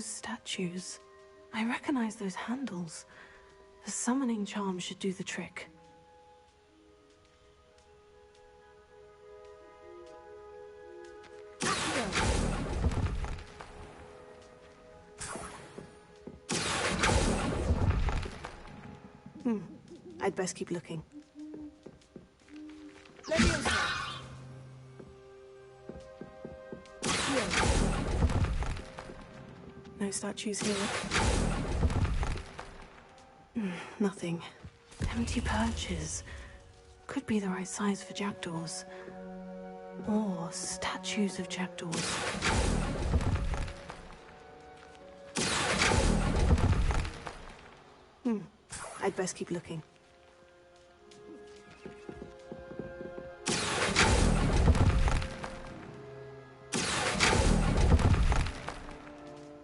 Those statues. I recognize those handles. The summoning charm should do the trick. I'd best keep looking. No statues here. Nothing. Empty perches. Could be the right size for jackdaws. Or statues of jackdaws. I'd best keep looking.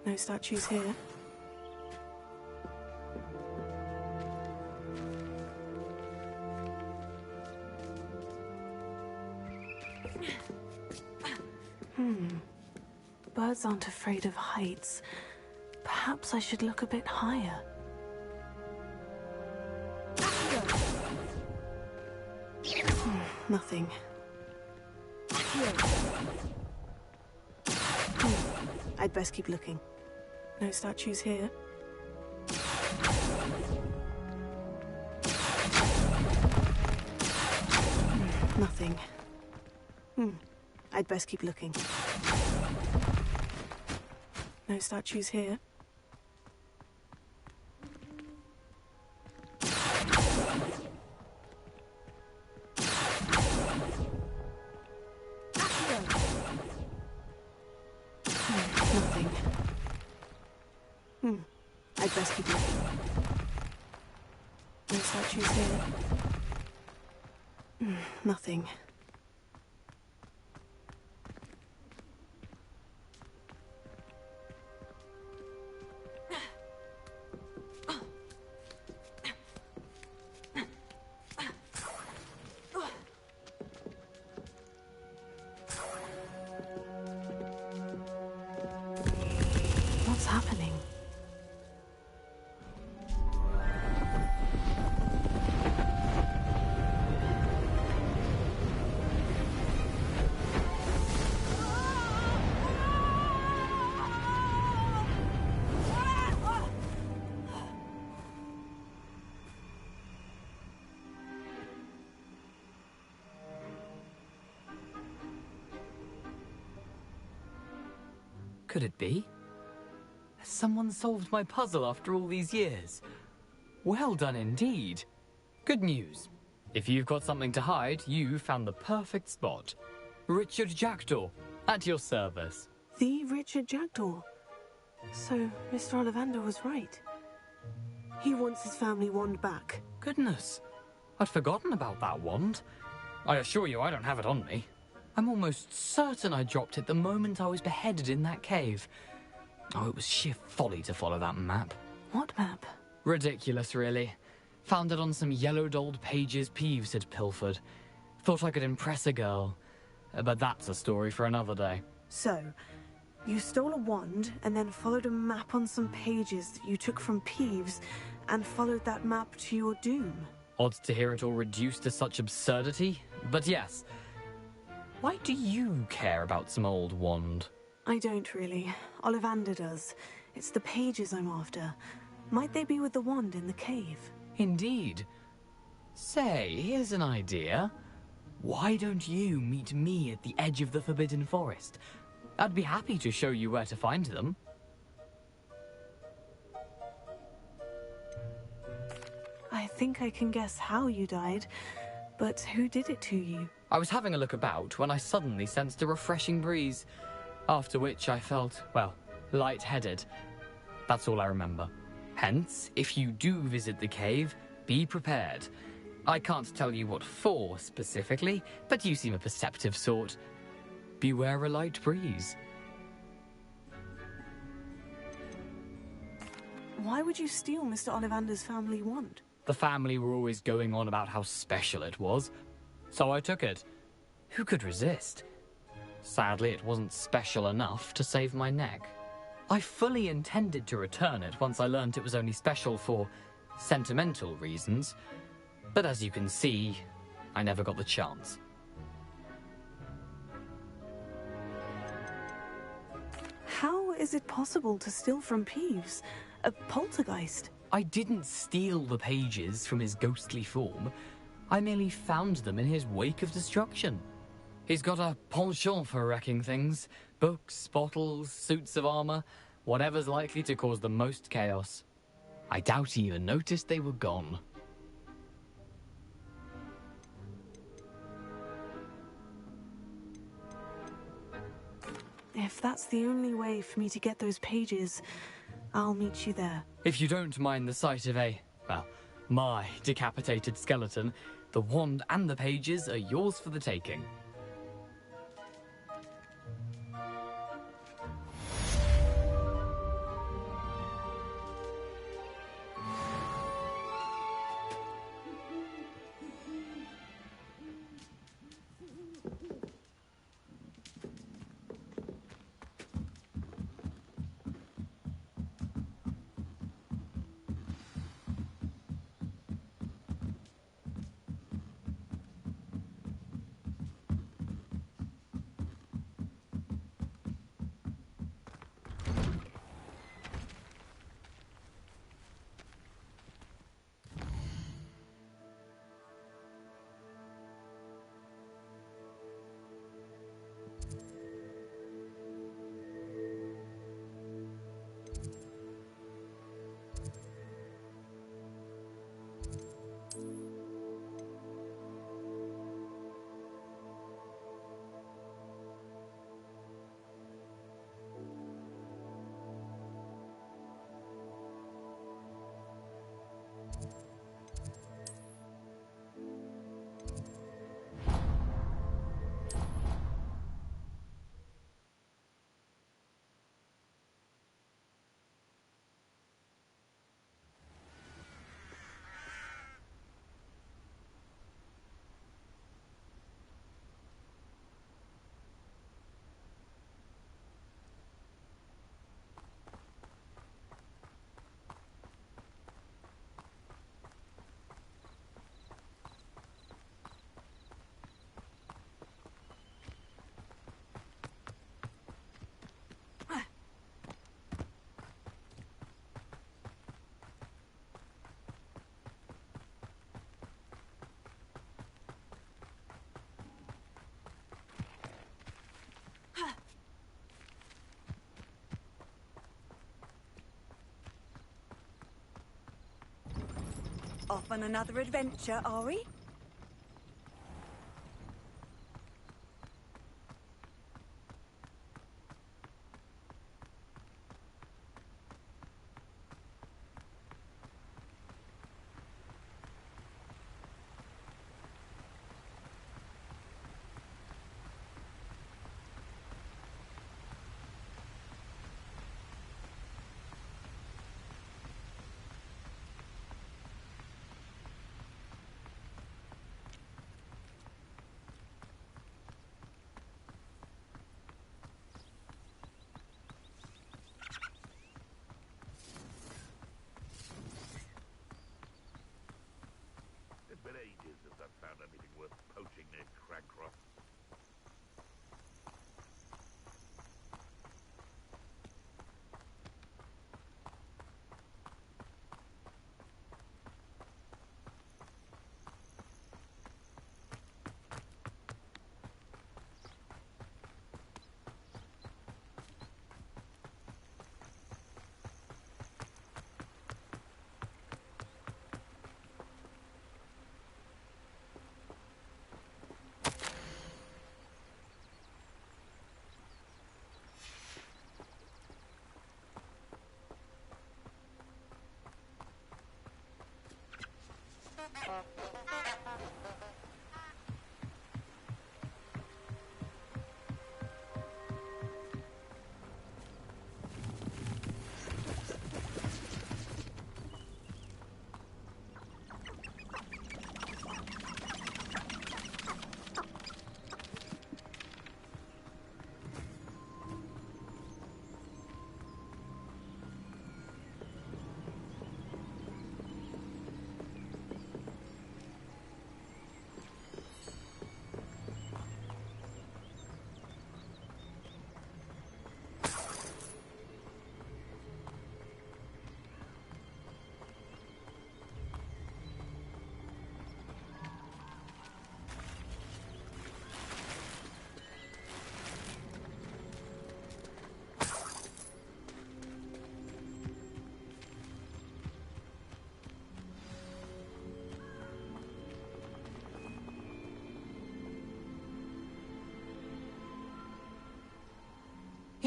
No statues here. Birds aren't afraid of heights. Perhaps I should look a bit higher. Nothing. I'd best keep looking. No statues here. Nothing. I'd best keep looking. No statues here. Nothing. I'd best keep looking. No statues here. Nothing. What's happening? Could it be? Has someone solved my puzzle after all these years? Well done indeed. Good news. If you've got something to hide, you found the perfect spot. Richard Jackdaw, at your service. The Richard Jackdaw. So, Mr. Ollivander was right. He wants his family wand back. Goodness, I'd forgotten about that wand. I assure you I don't have it on me. I'm almost certain I dropped it the moment I was beheaded in that cave. Oh, it was sheer folly to follow that map. What map? Ridiculous, really. Found it on some yellowed old pages Peeves had pilfered. Thought I could impress a girl. But that's a story for another day. So, you stole a wand and then followed a map on some pages that you took from Peeves and followed that map to your doom. Odd to hear it all reduced to such absurdity, but yes. Why do you care about some old wand? I don't really. Ollivander does. It's the pages I'm after. Might they be with the wand in the cave? Indeed. Say, here's an idea. Why don't you meet me at the edge of the Forbidden Forest? I'd be happy to show you where to find them. I think I can guess how you died, but who did it to you? I was having a look about when I suddenly sensed a refreshing breeze, after which I felt, well, lightheaded. That's all I remember. Hence, if you do visit the cave, be prepared. I can't tell you what for specifically, but you seem a perceptive sort. Beware a light breeze. Why would you steal Mr. Ollivander's family wand? The family were always going on about how special it was, so I took it. Who could resist? Sadly, it wasn't special enough to save my neck. I fully intended to return it once I learned it was only special for sentimental reasons, but as you can see, I never got the chance. How is it possible to steal from Peeves? A poltergeist? I didn't steal the pages from his ghostly form. I merely found them in his wake of destruction. He's got a penchant for wrecking things. Books, bottles, suits of armor, whatever's likely to cause the most chaos. I doubt he even noticed they were gone. If that's the only way for me to get those pages, I'll meet you there. If you don't mind the sight of my decapitated skeleton, the wand and the pages are yours for the taking. Off on another adventure, are we? It's been ages since I've found anything worth poaching near Cragcroft.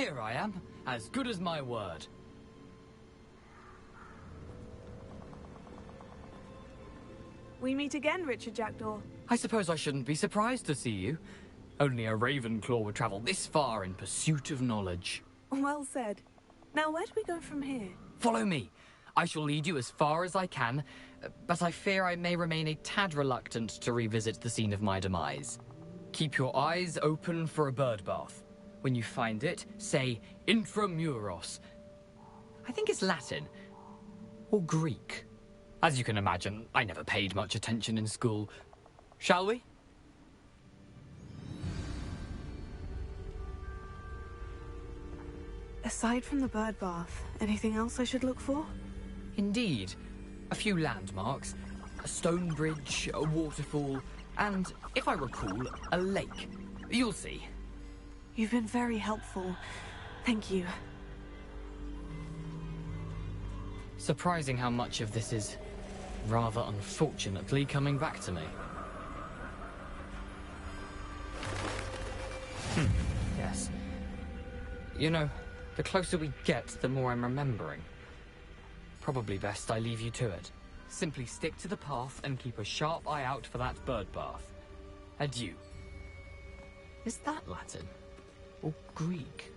Here I am, as good as my word. We meet again, Richard Jackdaw. I suppose I shouldn't be surprised to see you. Only a Ravenclaw would travel this far in pursuit of knowledge. Well said. Now, where do we go from here? Follow me. I shall lead you as far as I can, but I fear I may remain a tad reluctant to revisit the scene of my demise. Keep your eyes open for a bird bath. When you find it, say intramuros. I think it's Latin. Or Greek. As you can imagine, I never paid much attention in school. Shall we? Aside from the bird bath, anything else I should look for? Indeed. A few landmarks, a stone bridge, a waterfall, and, if I recall, a lake. You'll see. You've been very helpful. Thank you. Surprising how much of this is, rather unfortunately, coming back to me. Yes. You know, the closer we get, the more I'm remembering. Probably best I leave you to it. Simply stick to the path and keep a sharp eye out for that bird bath. Adieu. Is that Latin? Or Greek?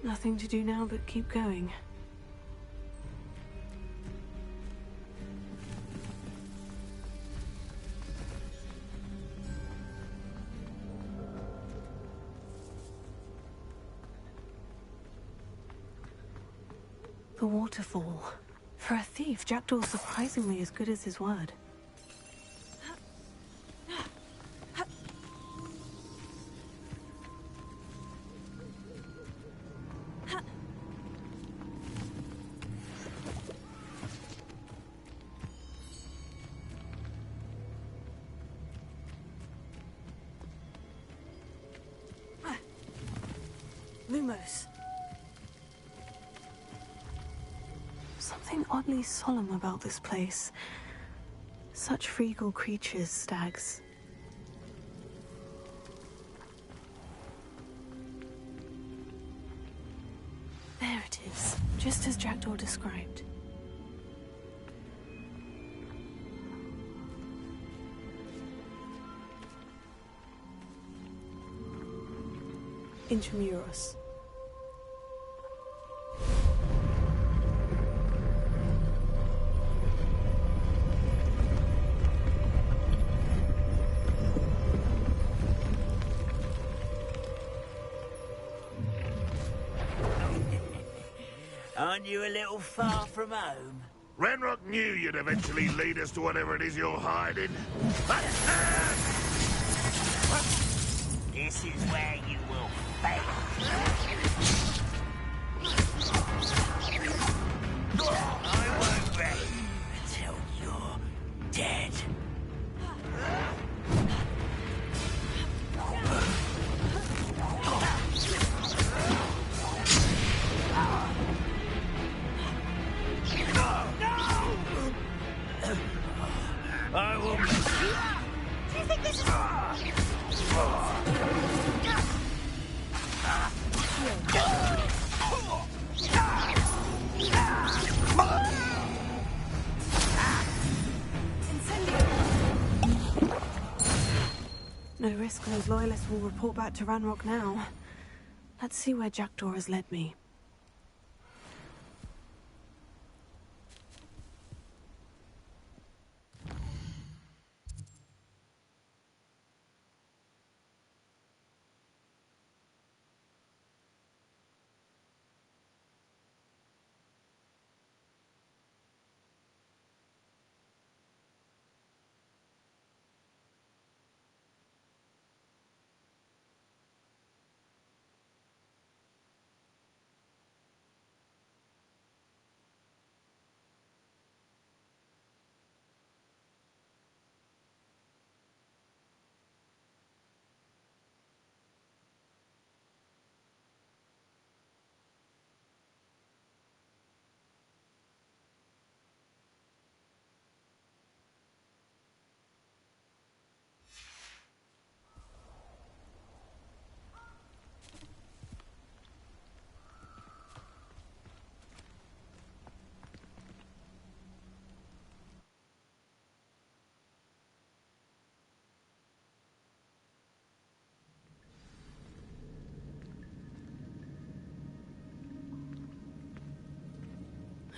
Nothing to do now but keep going. The waterfall. For a thief, Jackdaw's surprisingly as good as his word. Lumos. Something oddly solemn about this place. Such regal creatures, stags. There it is, just as Jackdaw described. Intramuros. Aren't you a little far from home? Ranrock knew you'd eventually lead us to whatever it is you're hiding. This is where you will fail. I won't rest until you're dead. I will. Do you think this is? No risk those loyalists will report back to Ranrock now. Let's see where Jackdaw has led me.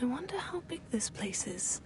I wonder how big this place is.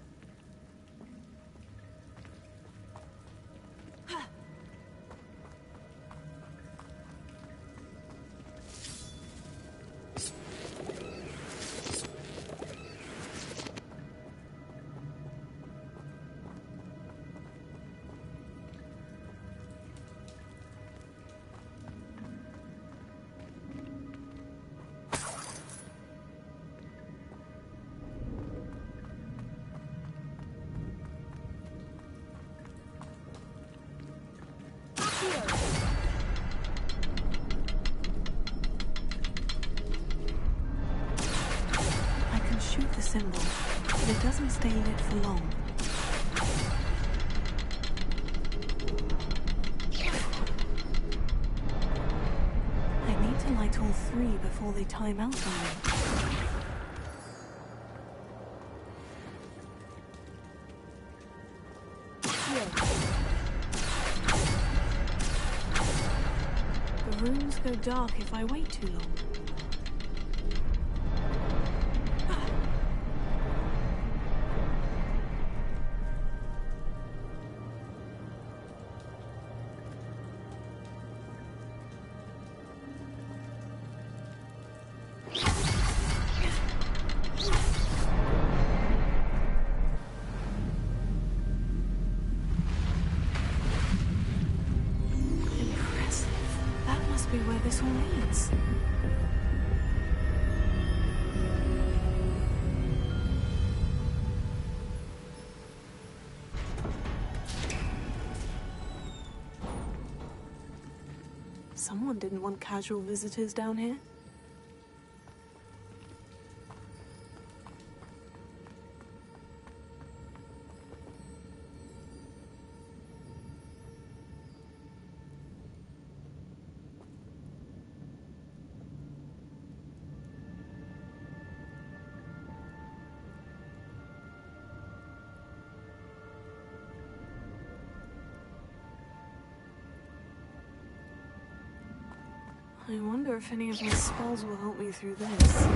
I can shoot the symbol, but it doesn't stay lit for long. I need to light all three before they time out on me. The rooms go dark if I wait too long. Be where this all leads. Someone didn't want casual visitors down here. I wonder if any of my spells will help me through this.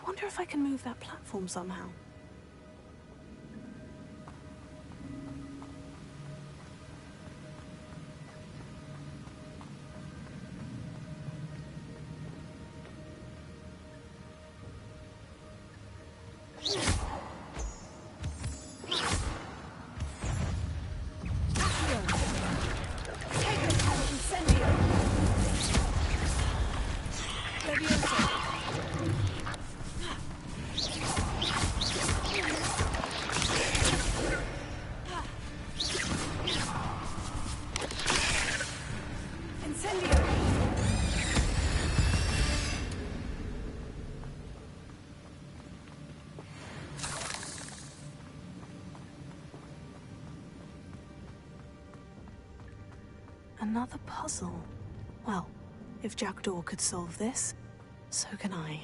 wonder if I can move that platform somehow. Another puzzle. Well, if Jackdaw could solve this, so can I.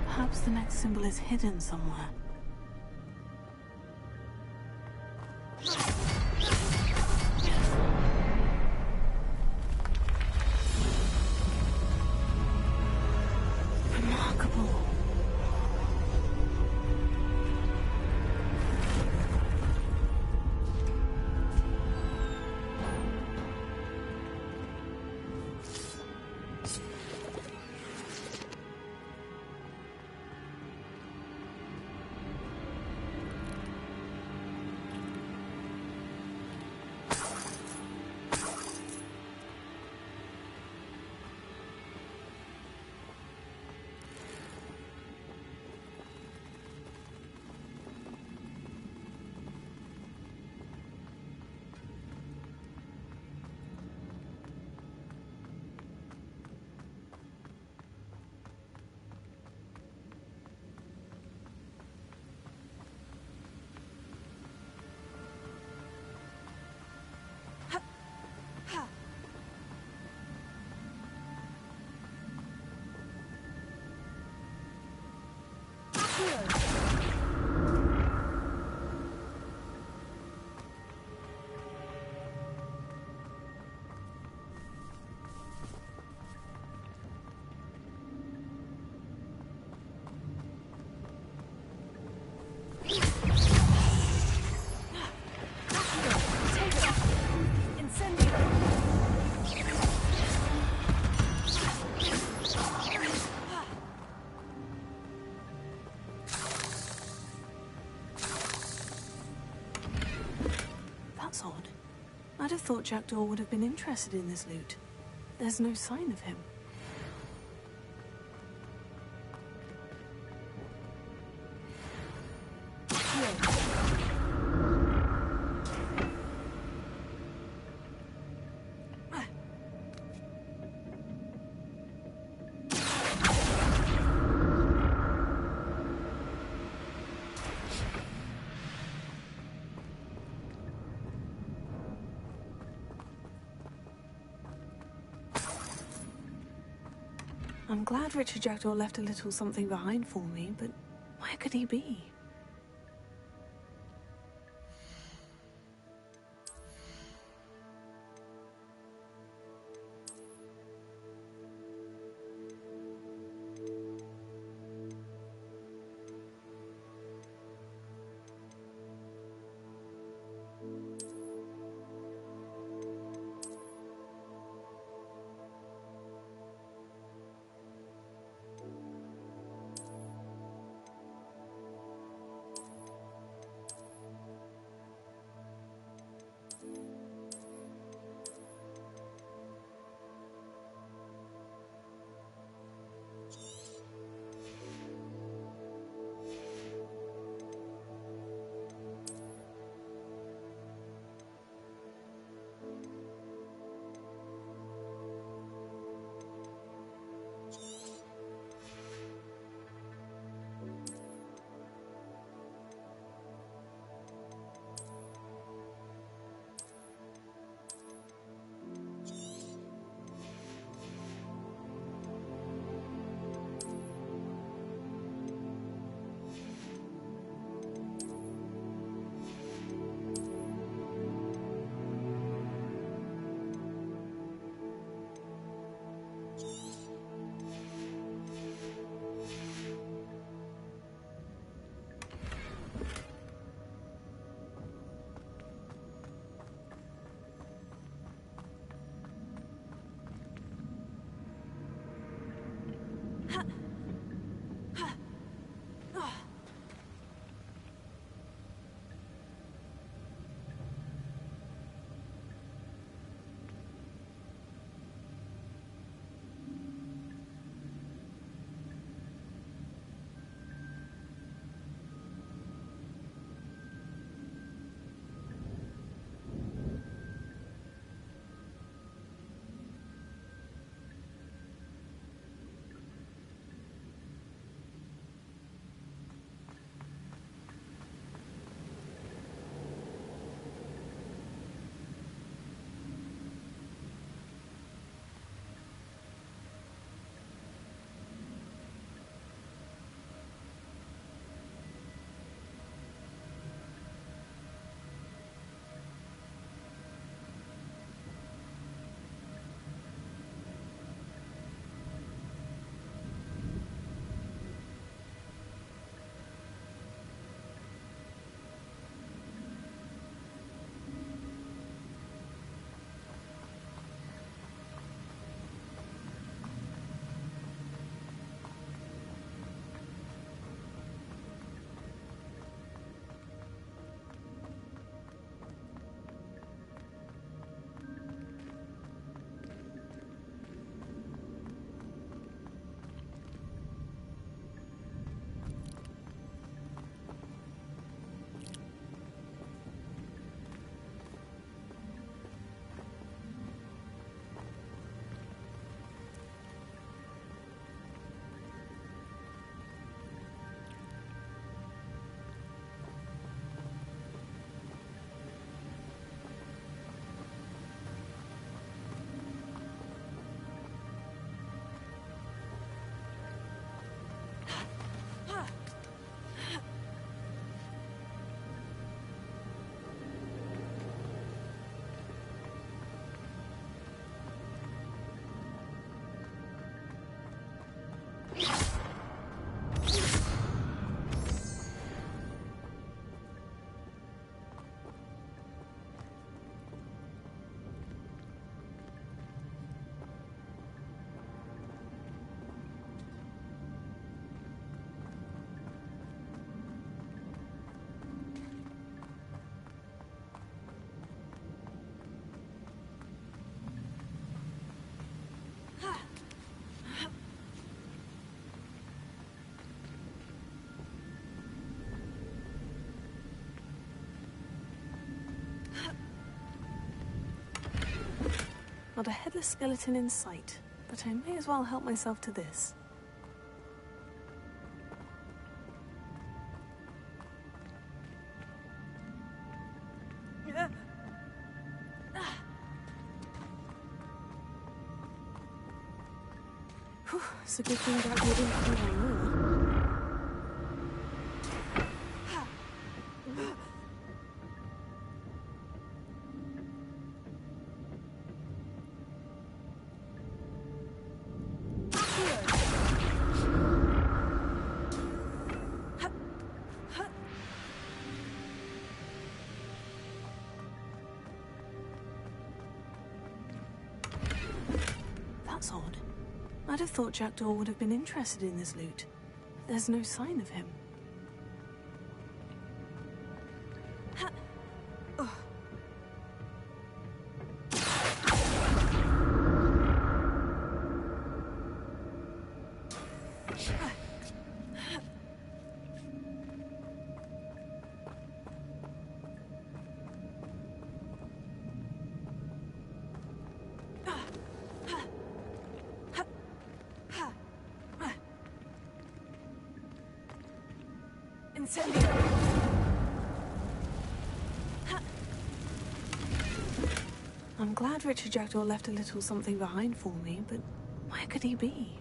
Perhaps the next symbol is hidden somewhere. That's odd. I'd have thought Jackdaw would have been interested in this loot. There's no sign of him. I'm glad Richard Jackdaw left a little something behind for me, but where could he be? Not a headless skeleton in sight, but I may as well help myself to this. Whew, it's a good thing that we didn't fall down there. That's odd. I'd have thought Jackdaw would have been interested in this loot. There's no sign of him. I'm glad Richard Jackdaw left a little something behind for me, but where could he be?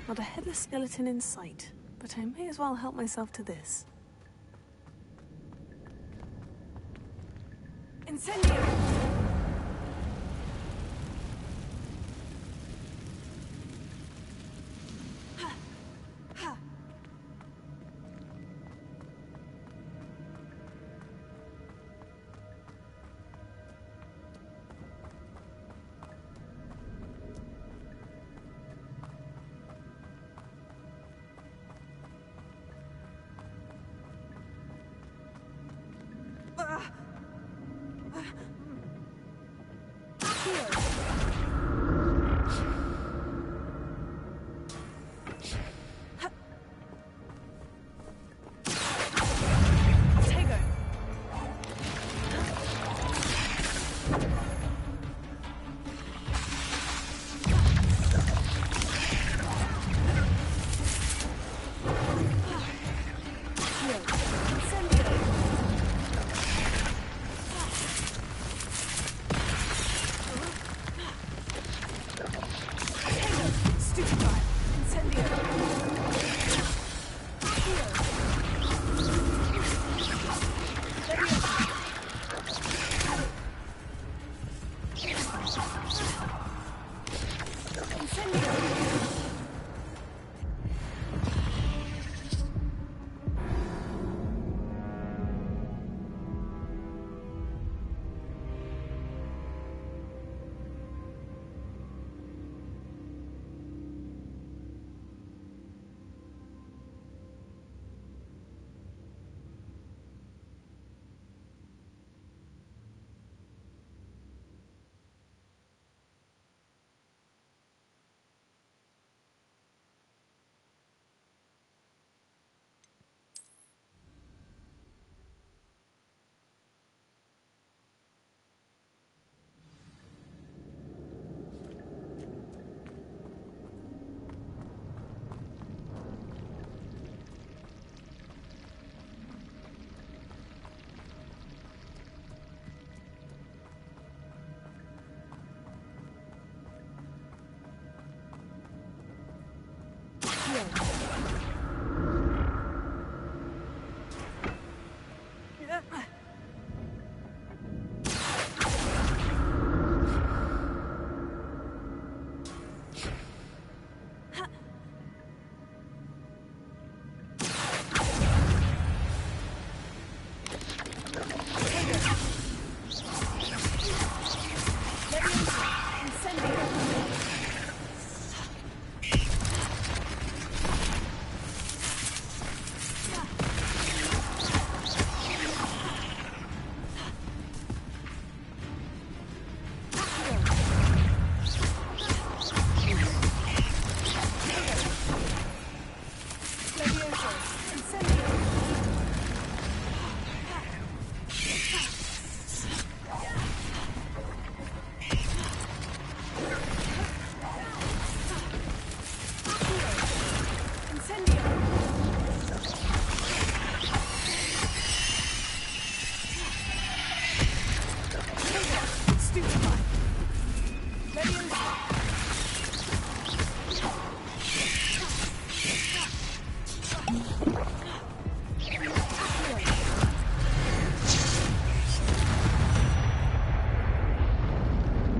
Not a headless skeleton in sight, but I may as well help myself to this. Incendio!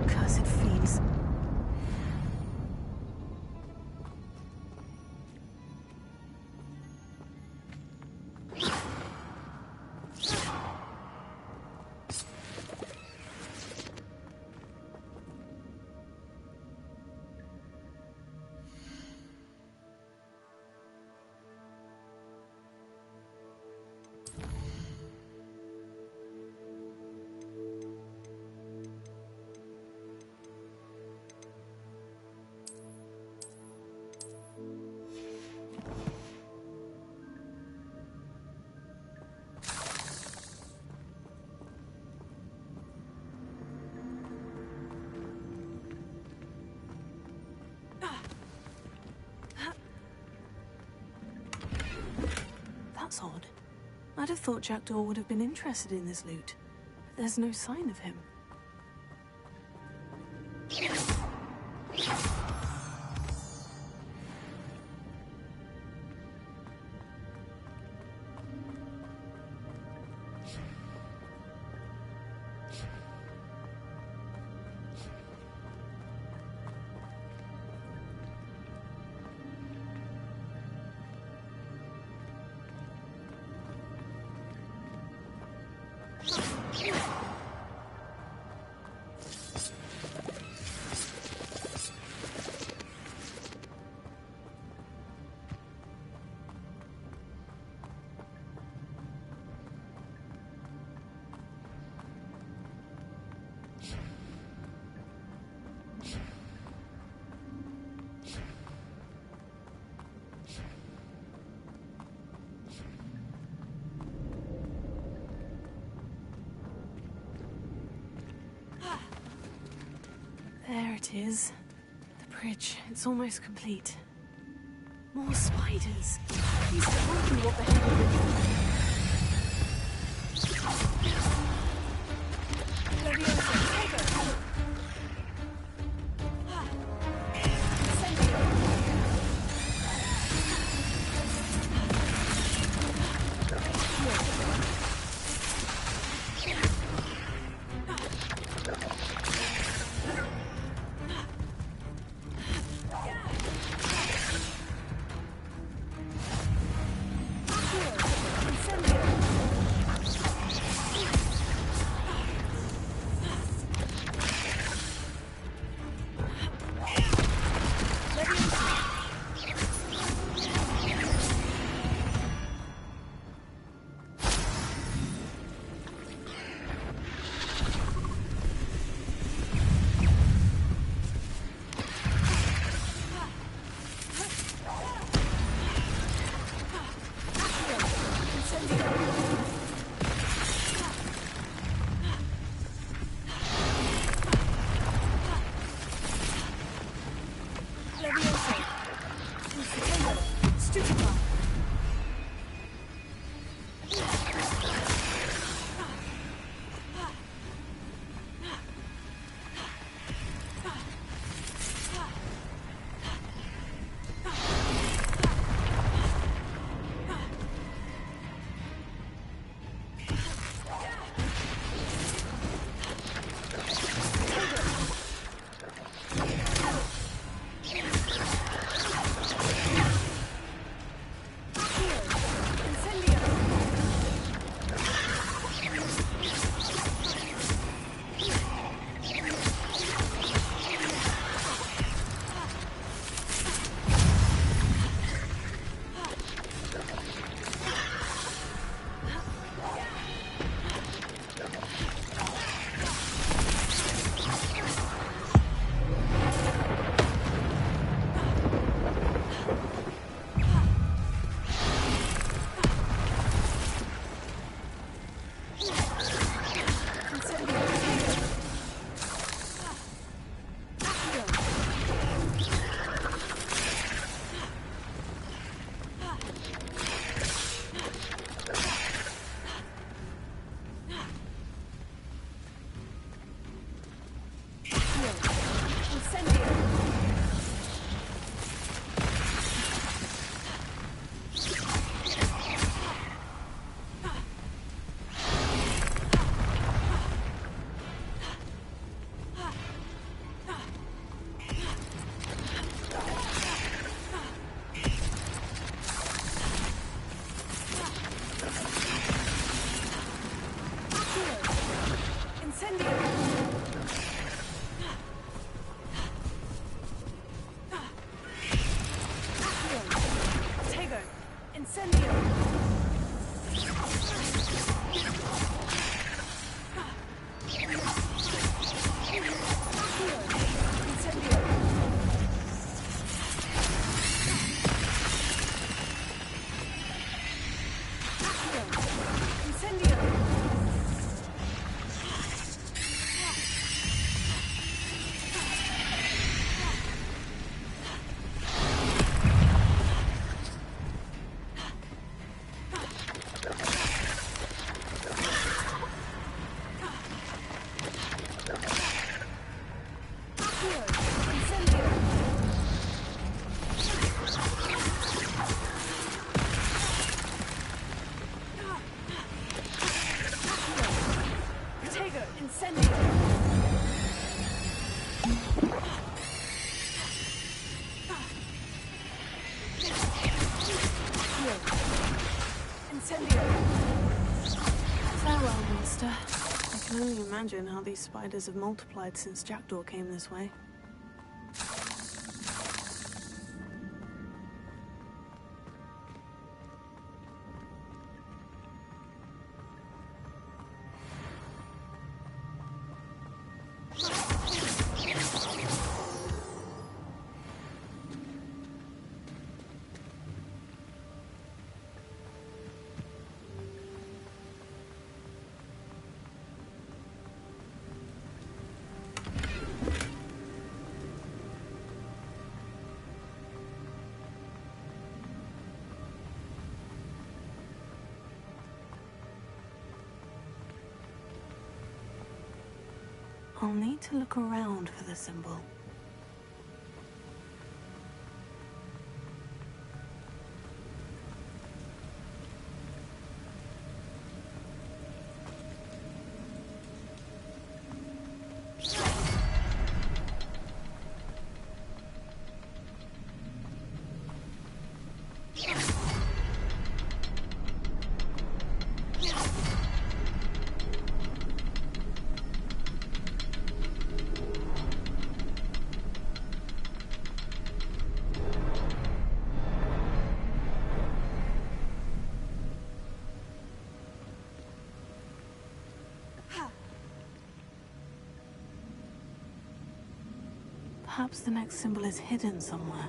Cursed fiends. That's odd. I'd have thought Jackdaw would have been interested in this loot, but there's no sign of him. There it is. The bridge. It's almost complete. More spiders. He's wondering what the hell they're doing. can only imagine how these spiders have multiplied since Jackdaw came this way. I'll need to look around for the symbol. Perhaps the next symbol is hidden somewhere.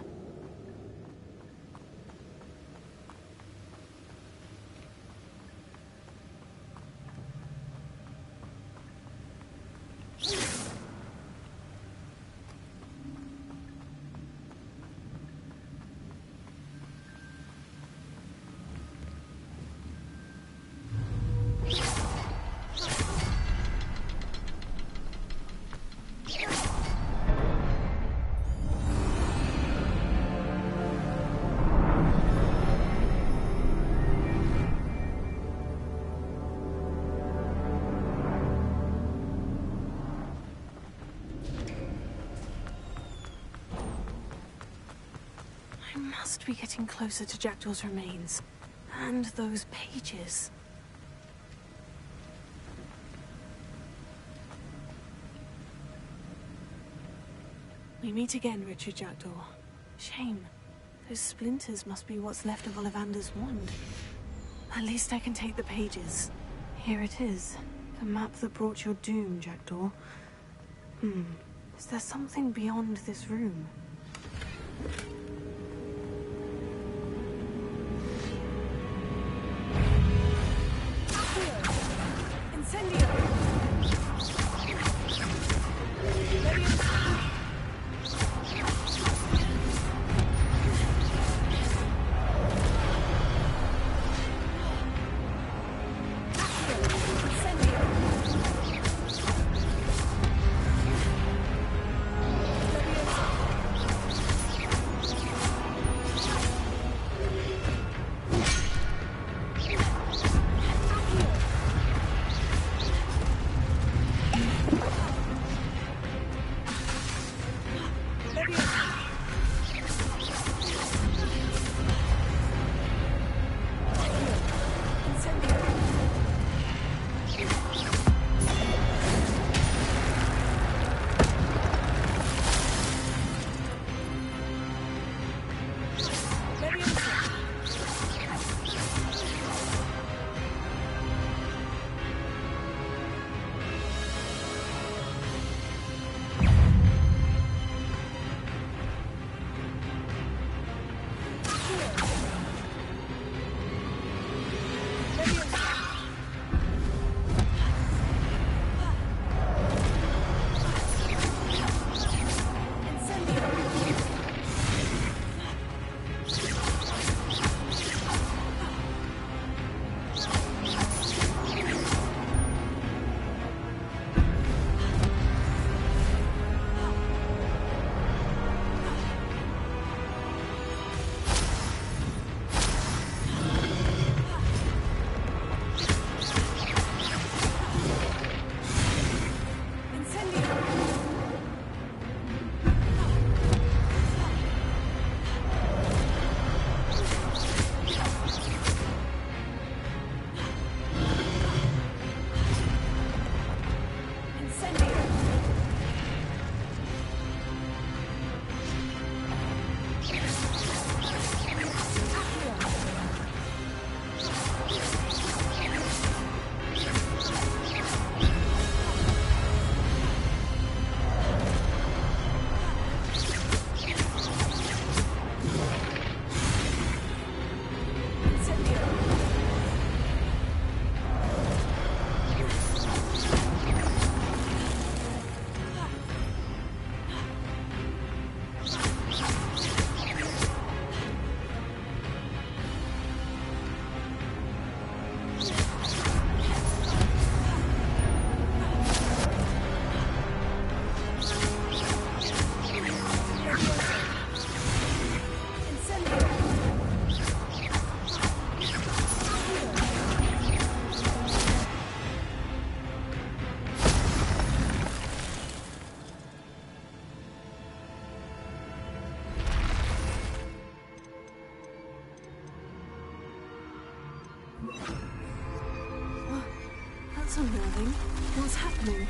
I must be getting closer to Jackdaw's remains. And those pages. We meet again, Richard Jackdaw. Shame. Those splinters must be what's left of Ollivander's wand. At least I can take the pages. Here it is. The map that brought your doom, Jackdaw. Is there something beyond this room? That's unnerving. What's happening?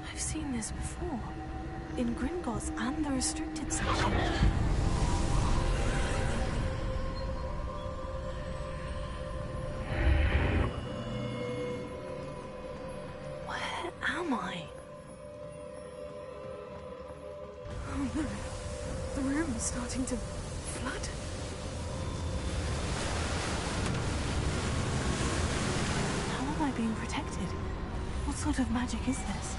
I've seen this before. In Gringotts and the restricted section. Where am I? Oh no. The room is starting to flood. How am I being protected? What sort of magic is this?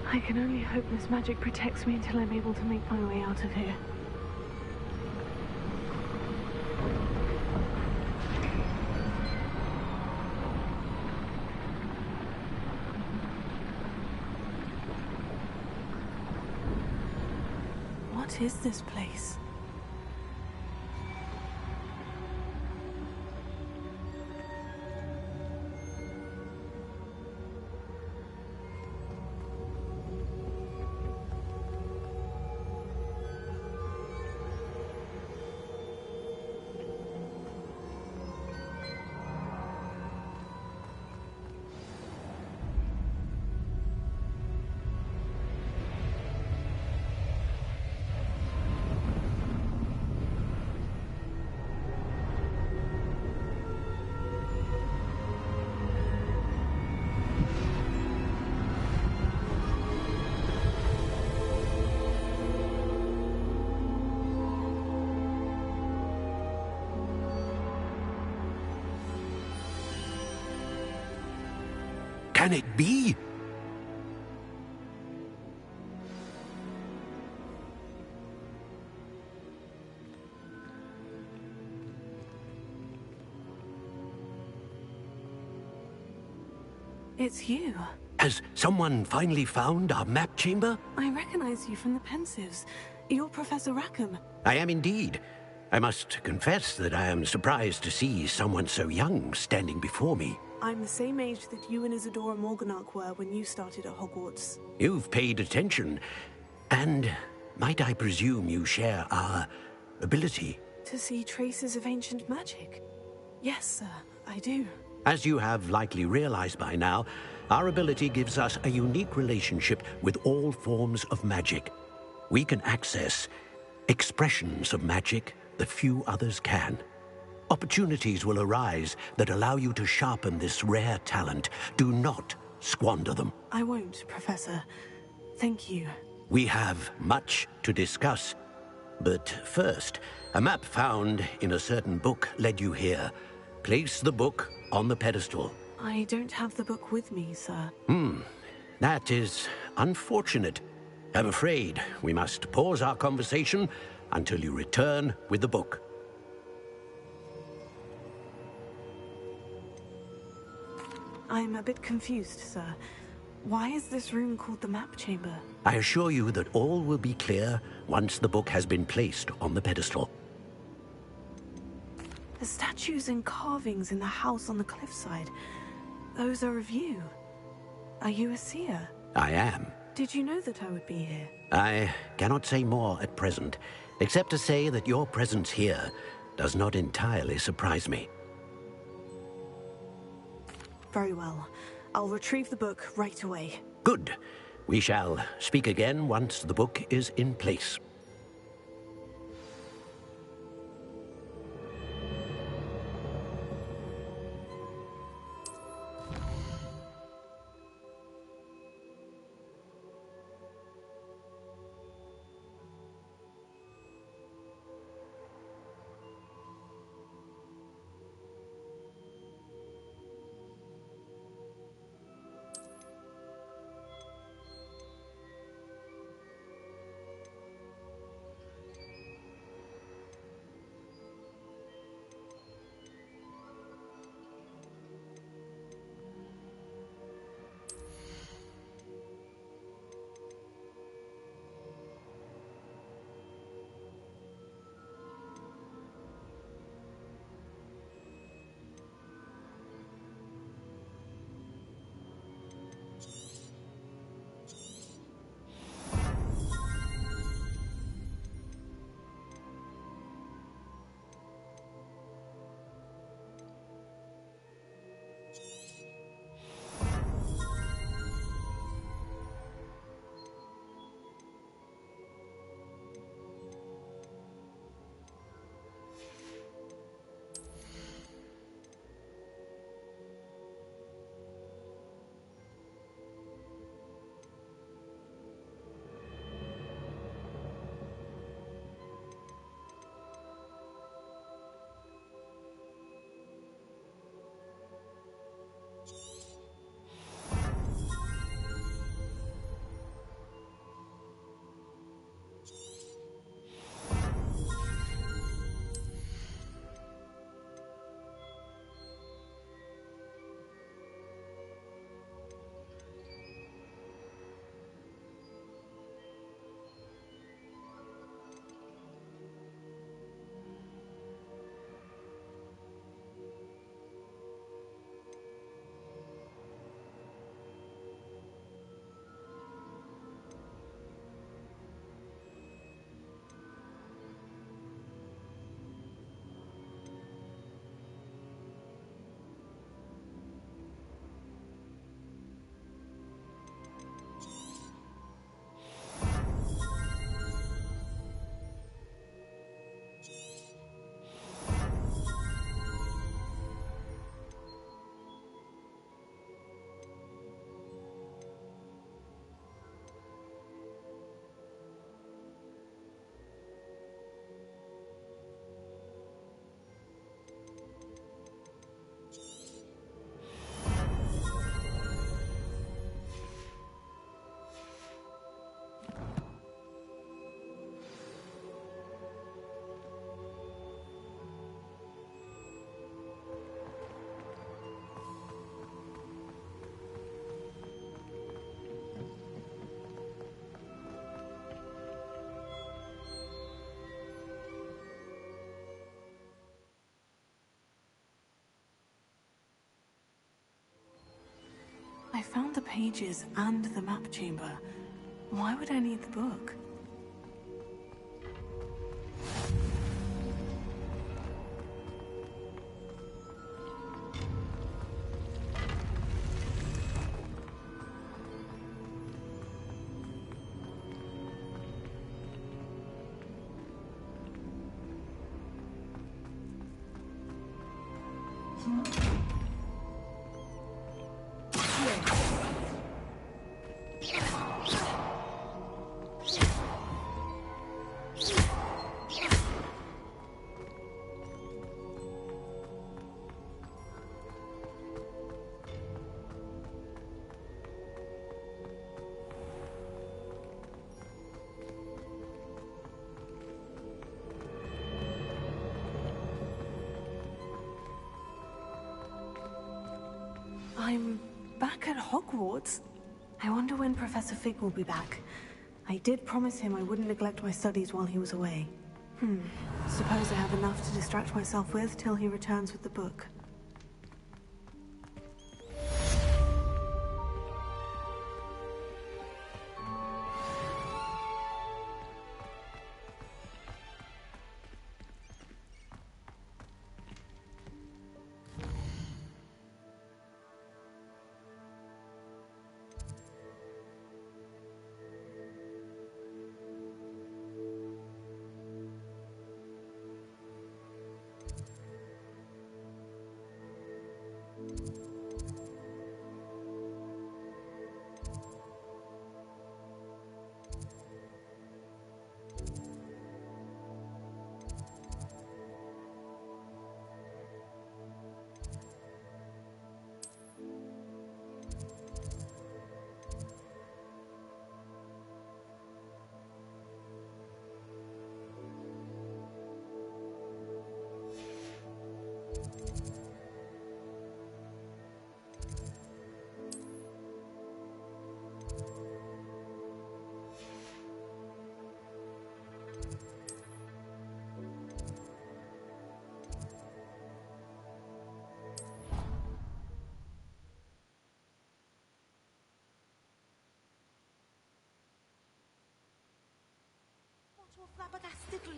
I can only hope this magic protects me until I'm able to make my way out of here. What is this place? Can it be? It's you. Has someone finally found our map chamber? I recognize you from the Pensives. You're Professor Rackham. I am indeed. I must confess that I am surprised to see someone so young standing before me. I'm the same age that you and Isadora Morganach were when you started at Hogwarts. You've paid attention. And might I presume you share our ability? To see traces of ancient magic? Yes, sir, I do. As you have likely realized by now, our ability gives us a unique relationship with all forms of magic. We can access expressions of magic that few others can. Opportunities will arise that allow you to sharpen this rare talent. Do not squander them. I won't, Professor. Thank you. We have much to discuss. But first, a map found in a certain book led you here. Place the book on the pedestal. I don't have the book with me, sir. That is unfortunate. I'm afraid we must pause our conversation until you return with the book. I'm a bit confused, sir. Why is this room called the map chamber? I assure you that all will be clear once the book has been placed on the pedestal. The statues and carvings in the house on the cliffside, those are of you. Are you a seer? I am. Did you know that I would be here? I cannot say more at present, except to say that your presence here does not entirely surprise me. Very well. I'll retrieve the book right away. Good. We shall speak again once the book is in place. I found the pages and the map chamber. Why would I need the book? I'm back at Hogwarts. I wonder when Professor Fig will be back. I did promise him I wouldn't neglect my studies while he was away. Suppose I have enough to distract myself with till he returns with the book.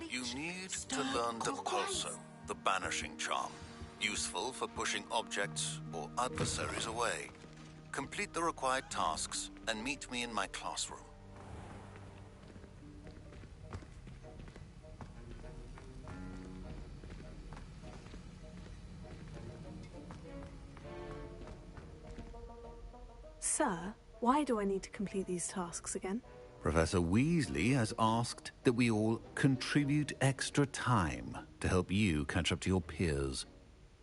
You need to learn the Pulso, the banishing charm, useful for pushing objects or adversaries away. Complete the required tasks and meet me in my classroom. Sir, why do I need to complete these tasks again? Professor Weasley has asked that we all contribute extra time to help you catch up to your peers.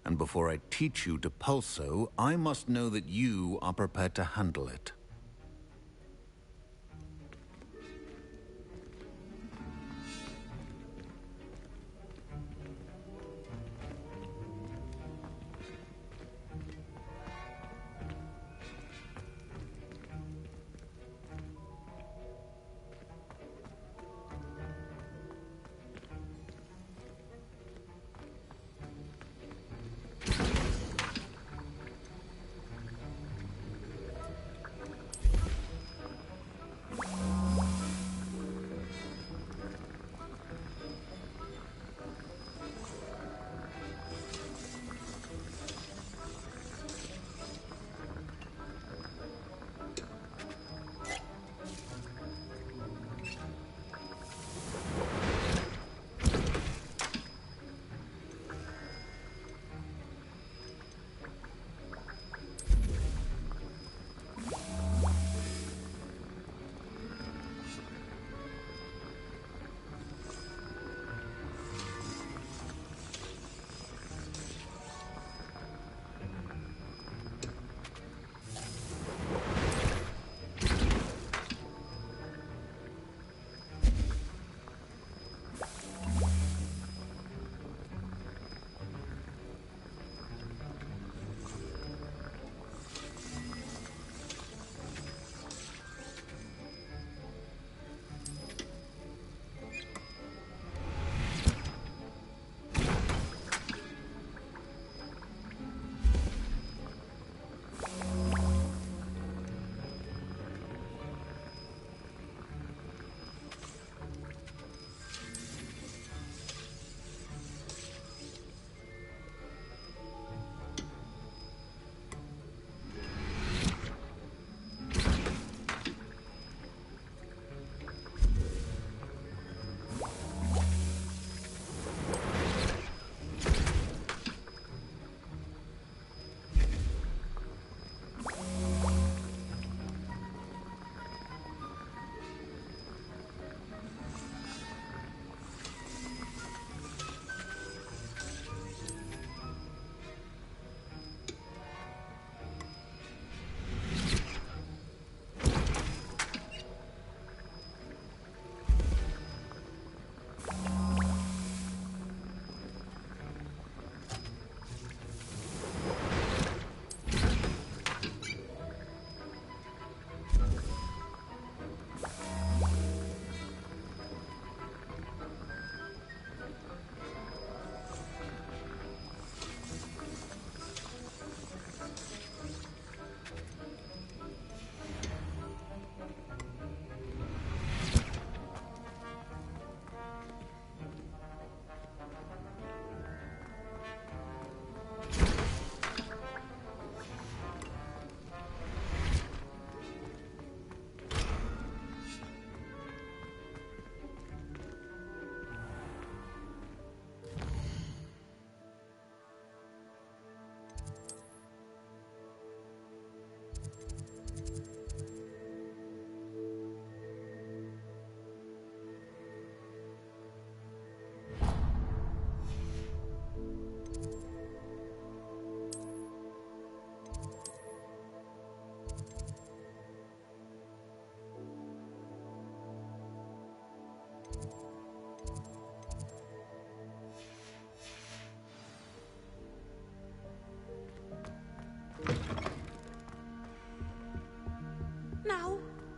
And before I teach you Depulso, I must know that you are prepared to handle it.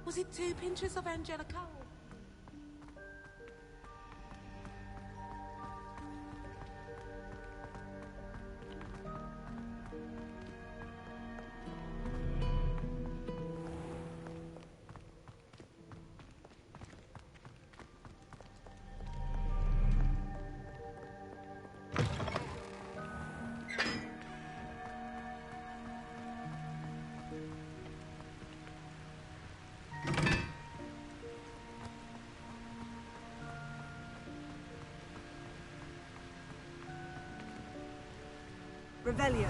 Was it 2 pinches of Angelica? Revelio.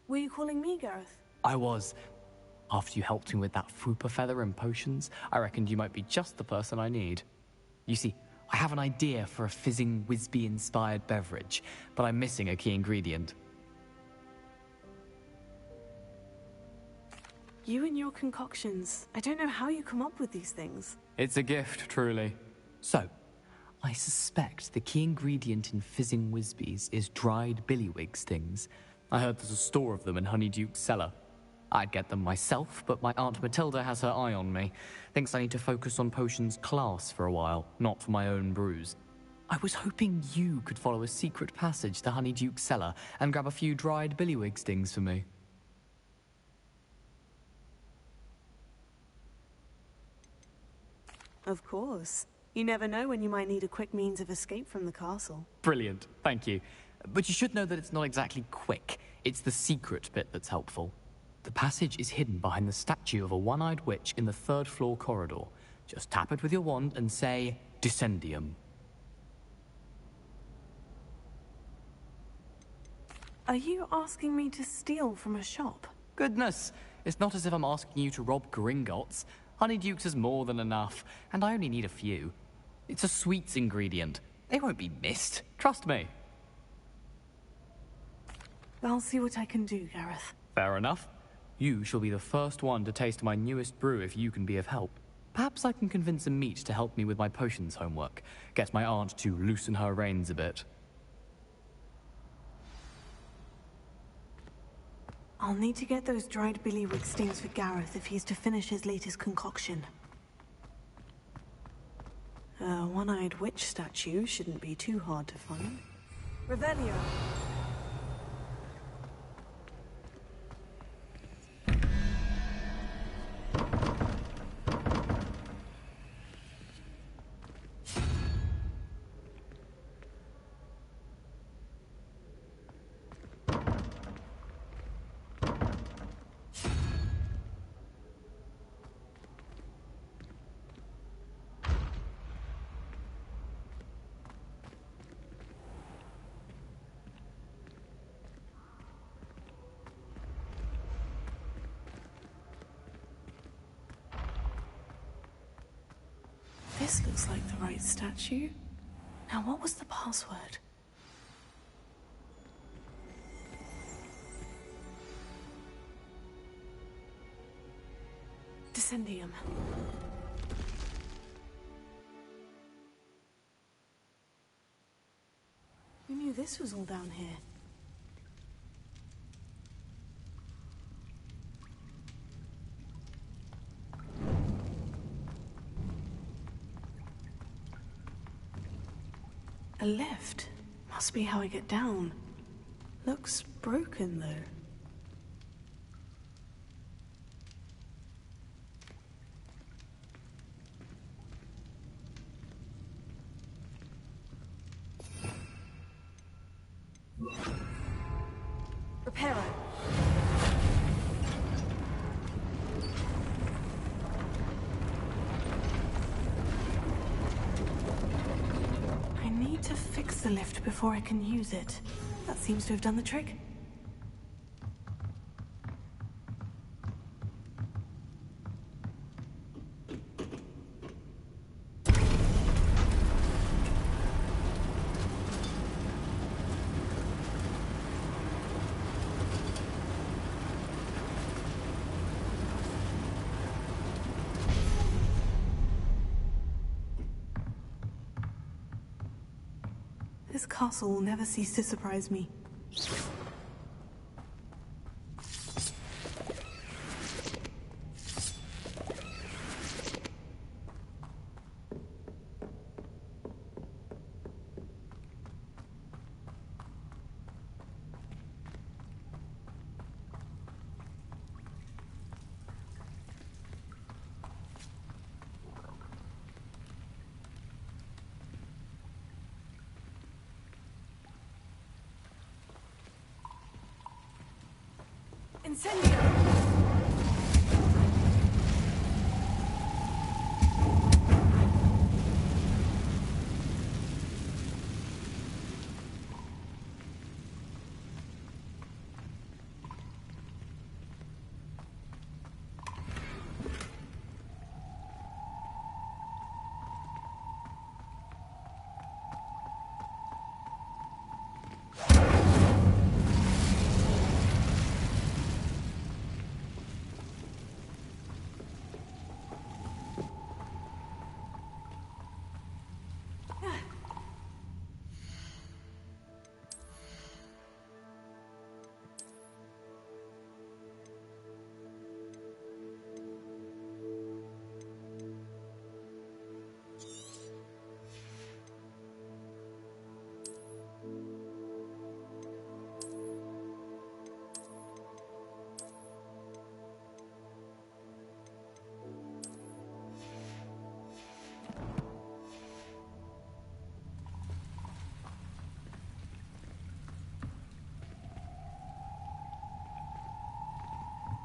Were you calling me, Gareth? I was. After you helped me with that fupa feather and potions, I reckoned you might be just the person I need. You see, I have an idea for a fizzing Wisby-inspired beverage, but I'm missing a key ingredient. You and your concoctions. I don't know how you come up with these things. It's a gift, truly. So, I suspect the key ingredient in fizzing Wisbies is dried billywig stings. I heard there's a store of them in Honeyduke's cellar. I'd get them myself, but my Aunt Matilda has her eye on me. Thinks I need to focus on potions class for a while, not for my own brews. I was hoping you could follow a secret passage to Honeyduke's cellar and grab a few dried billywig stings for me. Of course. You never know when you might need a quick means of escape from the castle. Brilliant, thank you. But you should know that it's not exactly quick. It's the secret bit that's helpful. The passage is hidden behind the statue of a one-eyed witch in the 3rd floor corridor. Just tap it with your wand and say, Descendium. Are you asking me to steal from a shop? Goodness, it's not as if I'm asking you to rob Gringotts. Honeydukes is more than enough, and I only need a few. It's a sweets ingredient. They won't be missed, trust me. I'll see what I can do, Gareth. Fair enough. You shall be the first one to taste my newest brew if you can be of help. Perhaps I can convince a meat to help me with my potions homework. Get my aunt to loosen her reins a bit. I'll need to get those dried billywig stings for Gareth if he's to finish his latest concoction. A one-eyed witch statue shouldn't be too hard to find. Revelio. This looks like the right statue. Now, what was the password? Descendium. Who knew this was all down here? A lift. Must be how I get down. Looks broken, though. Reparo. I need to fix the lift before I can use it. That seems to have done the trick. This castle will never cease to surprise me. Incendio!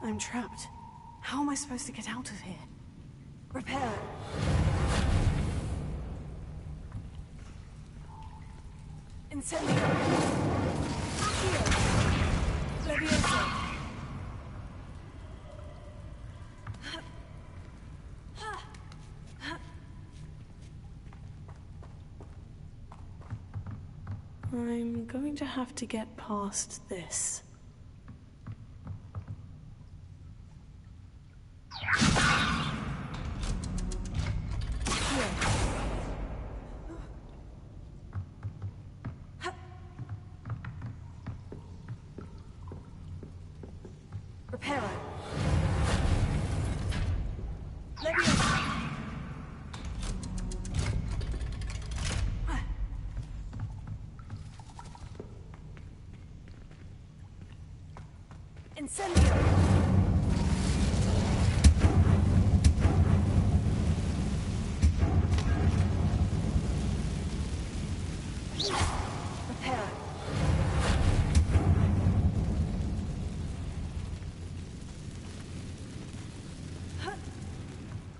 I'm trapped. How am I supposed to get out of here? Reparo. Incendio. Accio. Levioso. I'm going to have to get past this. Reparo. Levioso. Incendio. Reparo.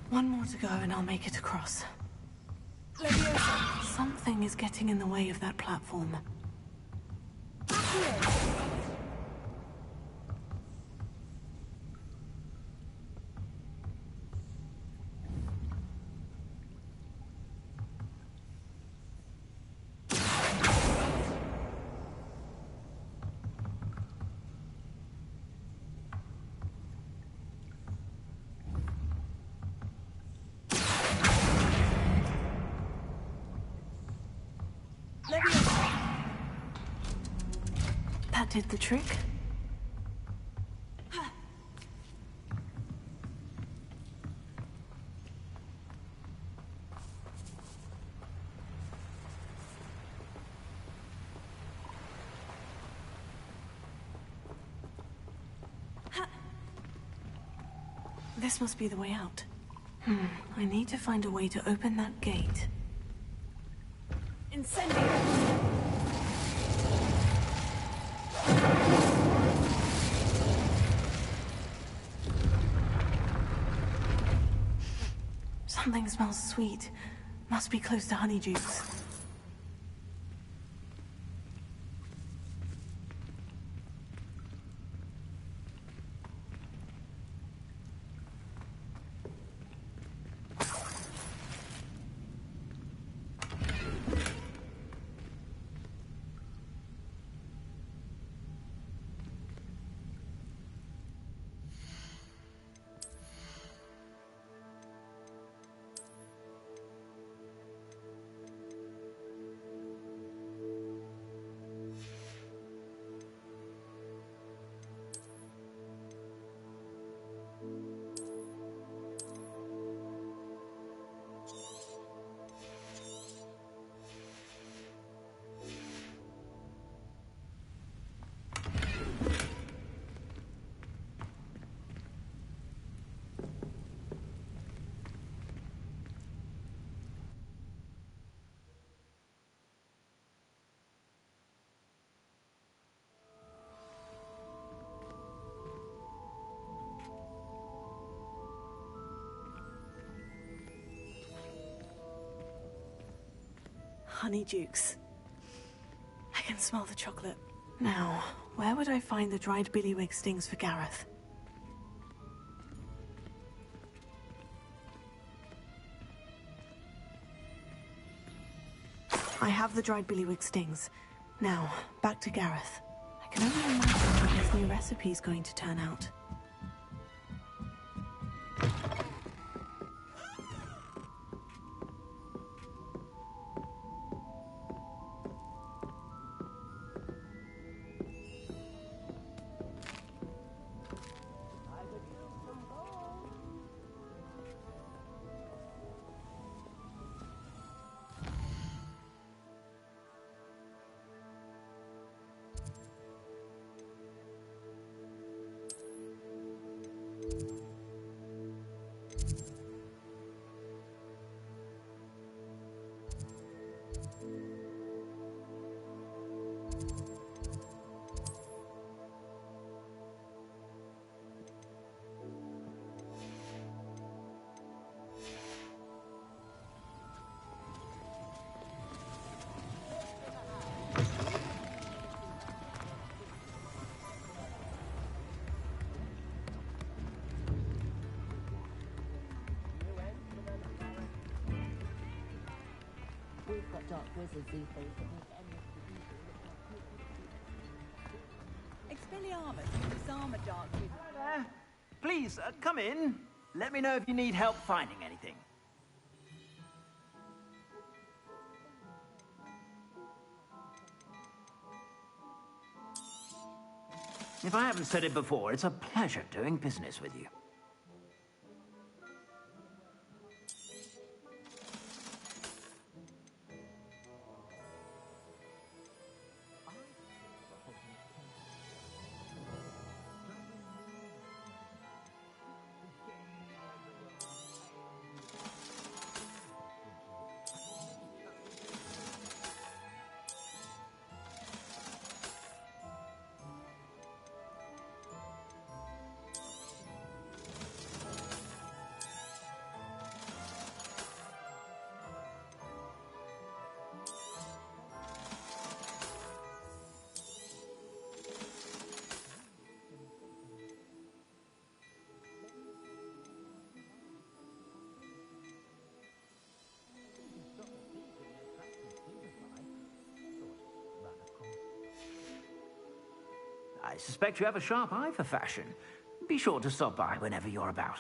One more to go and I'll make it across. Levioso. Something is getting in the way of that platform. Accio. That did the trick. This must be the way out. I need to find a way to open that gate. Incendio! Something smells sweet. Must be close to Honeydukes. Honeydukes. I can smell the chocolate. Now, where would I find the dried billywig stings for Gareth? I have the dried billywig stings. Now, back to Gareth. I can only imagine how this new recipe's going to turn out. We've got dark wizards these days that make any Expelliarmus, disarm a dark wizard. Please, come in. Let me know if you need help finding anything. If I haven't said it before, it's a pleasure doing business with you. I suspect you have a sharp eye for fashion. Be sure to stop by whenever you're about.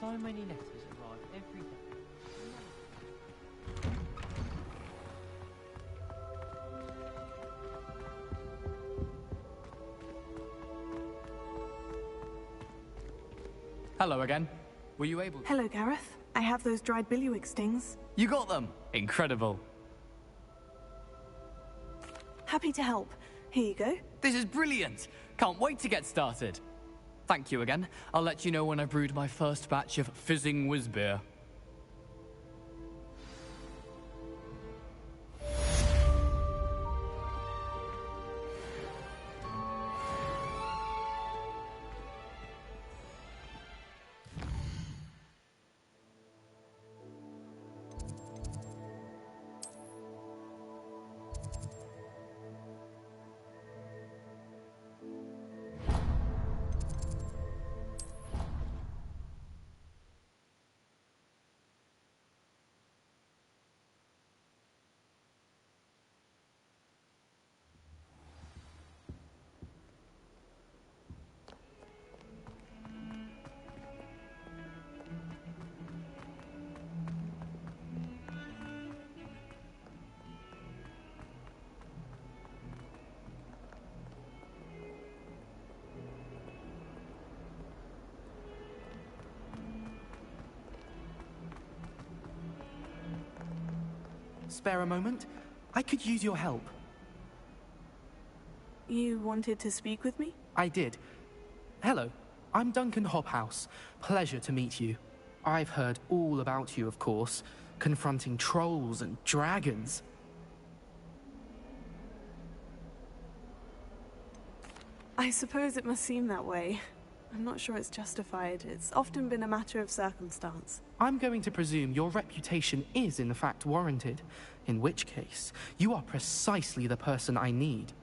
So many letters arrive every day. Hello again. Were you able to... Hello, Gareth. I have those dried billywig stings. You got them! Incredible. Happy to help. Here you go. This is brilliant! Can't wait to get started. Thank you again. I'll let you know when I've brewed my first batch of fizzing whiz-beer. Spare a moment? I could use your help. You wanted to speak with me? I did. Hello, I'm Duncan Hobhouse. Pleasure to meet you. I've heard all about you, of course, confronting trolls and dragons. I suppose it must seem that way. I'm not sure it's justified. It's often been a matter of circumstance. I'm going to presume your reputation is in fact warranted, in which case, you are precisely the person I need.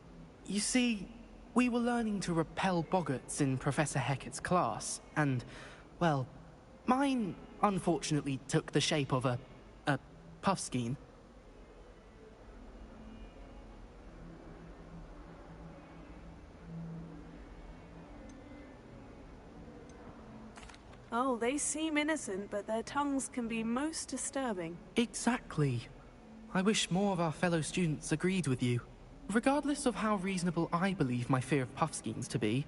You see, we were learning to repel boggarts in Professor Hecat's class, and, well, mine unfortunately took the shape of a puffskein. Oh, they seem innocent, but their tongues can be most disturbing. Exactly. I wish more of our fellow students agreed with you. Regardless of how reasonable I believe my fear of puffskeins to be,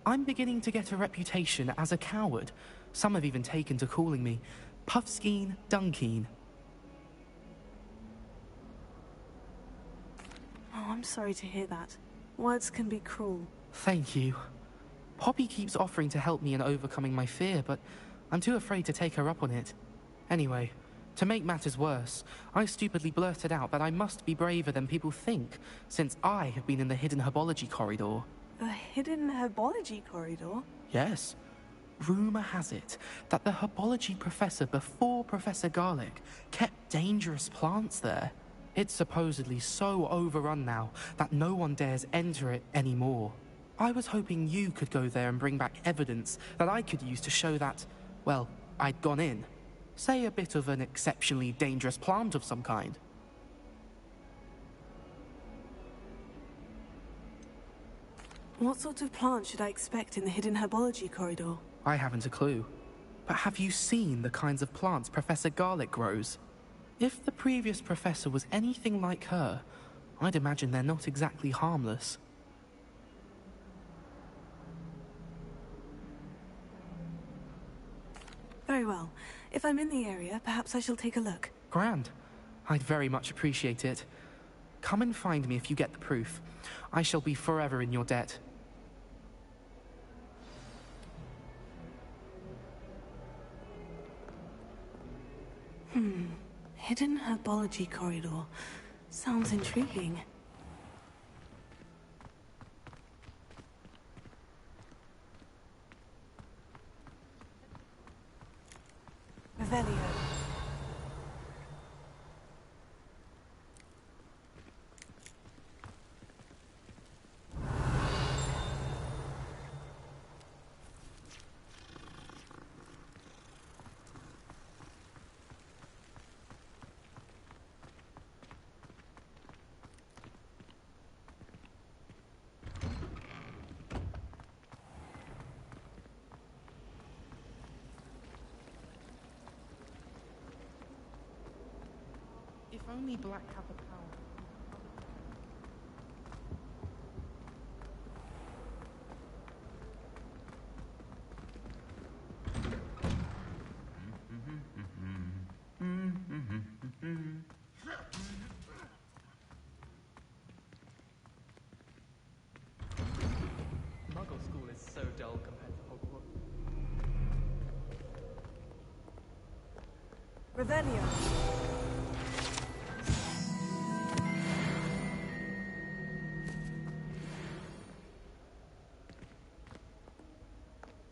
I'm beginning to get a reputation as a coward. Some have even taken to calling me Puffskeen Dunkeen. Oh, I'm sorry to hear that. Words can be cruel. Thank you. Poppy keeps offering to help me in overcoming my fear, but I'm too afraid to take her up on it. Anyway, to make matters worse, I stupidly blurted out that I must be braver than people think, since I have been in the hidden herbology corridor. The hidden herbology corridor? Yes. Rumor has it that the herbology professor before Professor Garlic kept dangerous plants there. It's supposedly so overrun now that no one dares enter it anymore. I was hoping you could go there and bring back evidence that I could use to show that, well, I'd gone in. Say a bit of an exceptionally dangerous plant of some kind. What sort of plant should I expect in the hidden herbology corridor? I haven't a clue. But have you seen the kinds of plants Professor Garlic grows? If the previous professor was anything like her, I'd imagine they're not exactly harmless. Very well. If I'm in the area, perhaps I shall take a look. Grand. I'd very much appreciate it. Come and find me if you get the proof. I shall be forever in your debt. Hidden herbology corridor. Sounds intriguing. Revelio. If only Black had the power. Muggle school is so dull compared to Hogwarts. Revelio.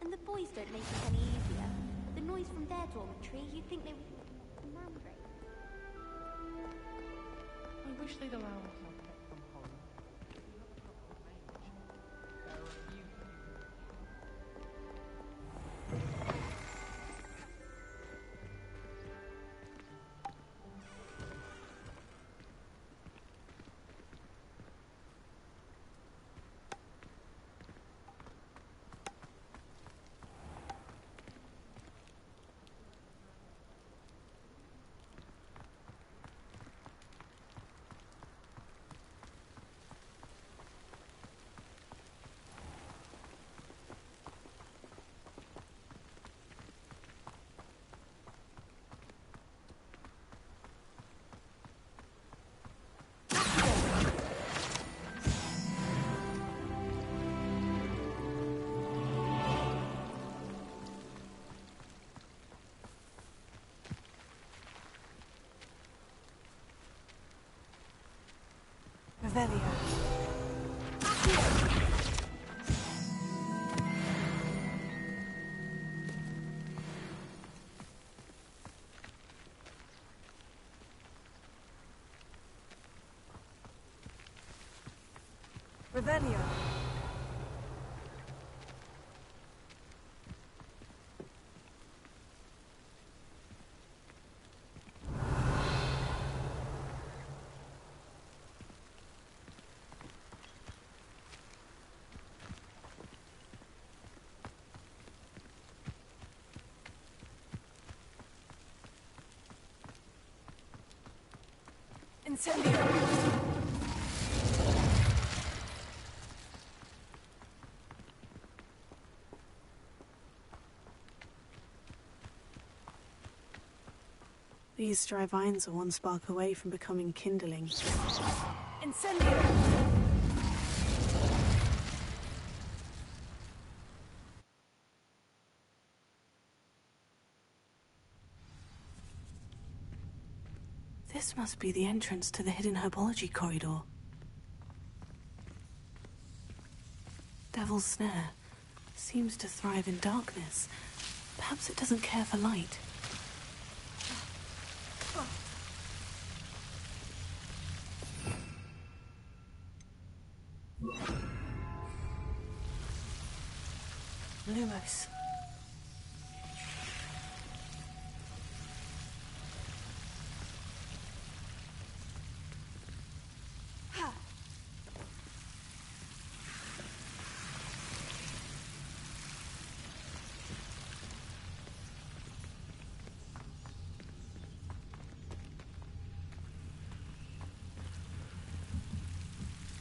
And the boys don't make it any easier. The noise from their dormitory, you'd think they were mandrake. I wish they'd allow us our pet from home. We have a couple of mage. There are a few Revelio. Revelio. Incendio. These dry vines are one spark away from becoming kindling. Incendio. This must be the entrance to the hidden herbology corridor. Devil's Snare seems to thrive in darkness. Perhaps it doesn't care for light. Lumos.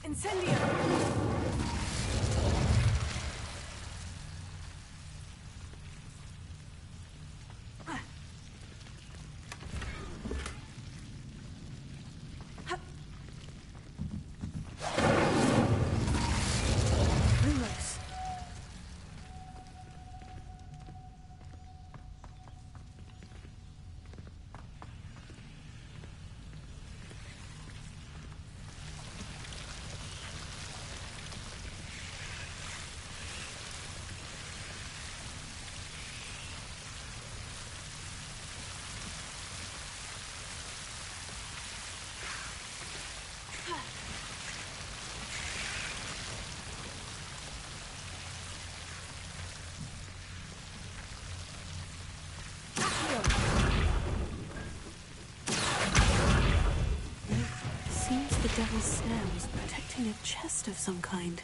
Incendio. Lumos. Seems the Devil's Snare was protecting a chest of some kind.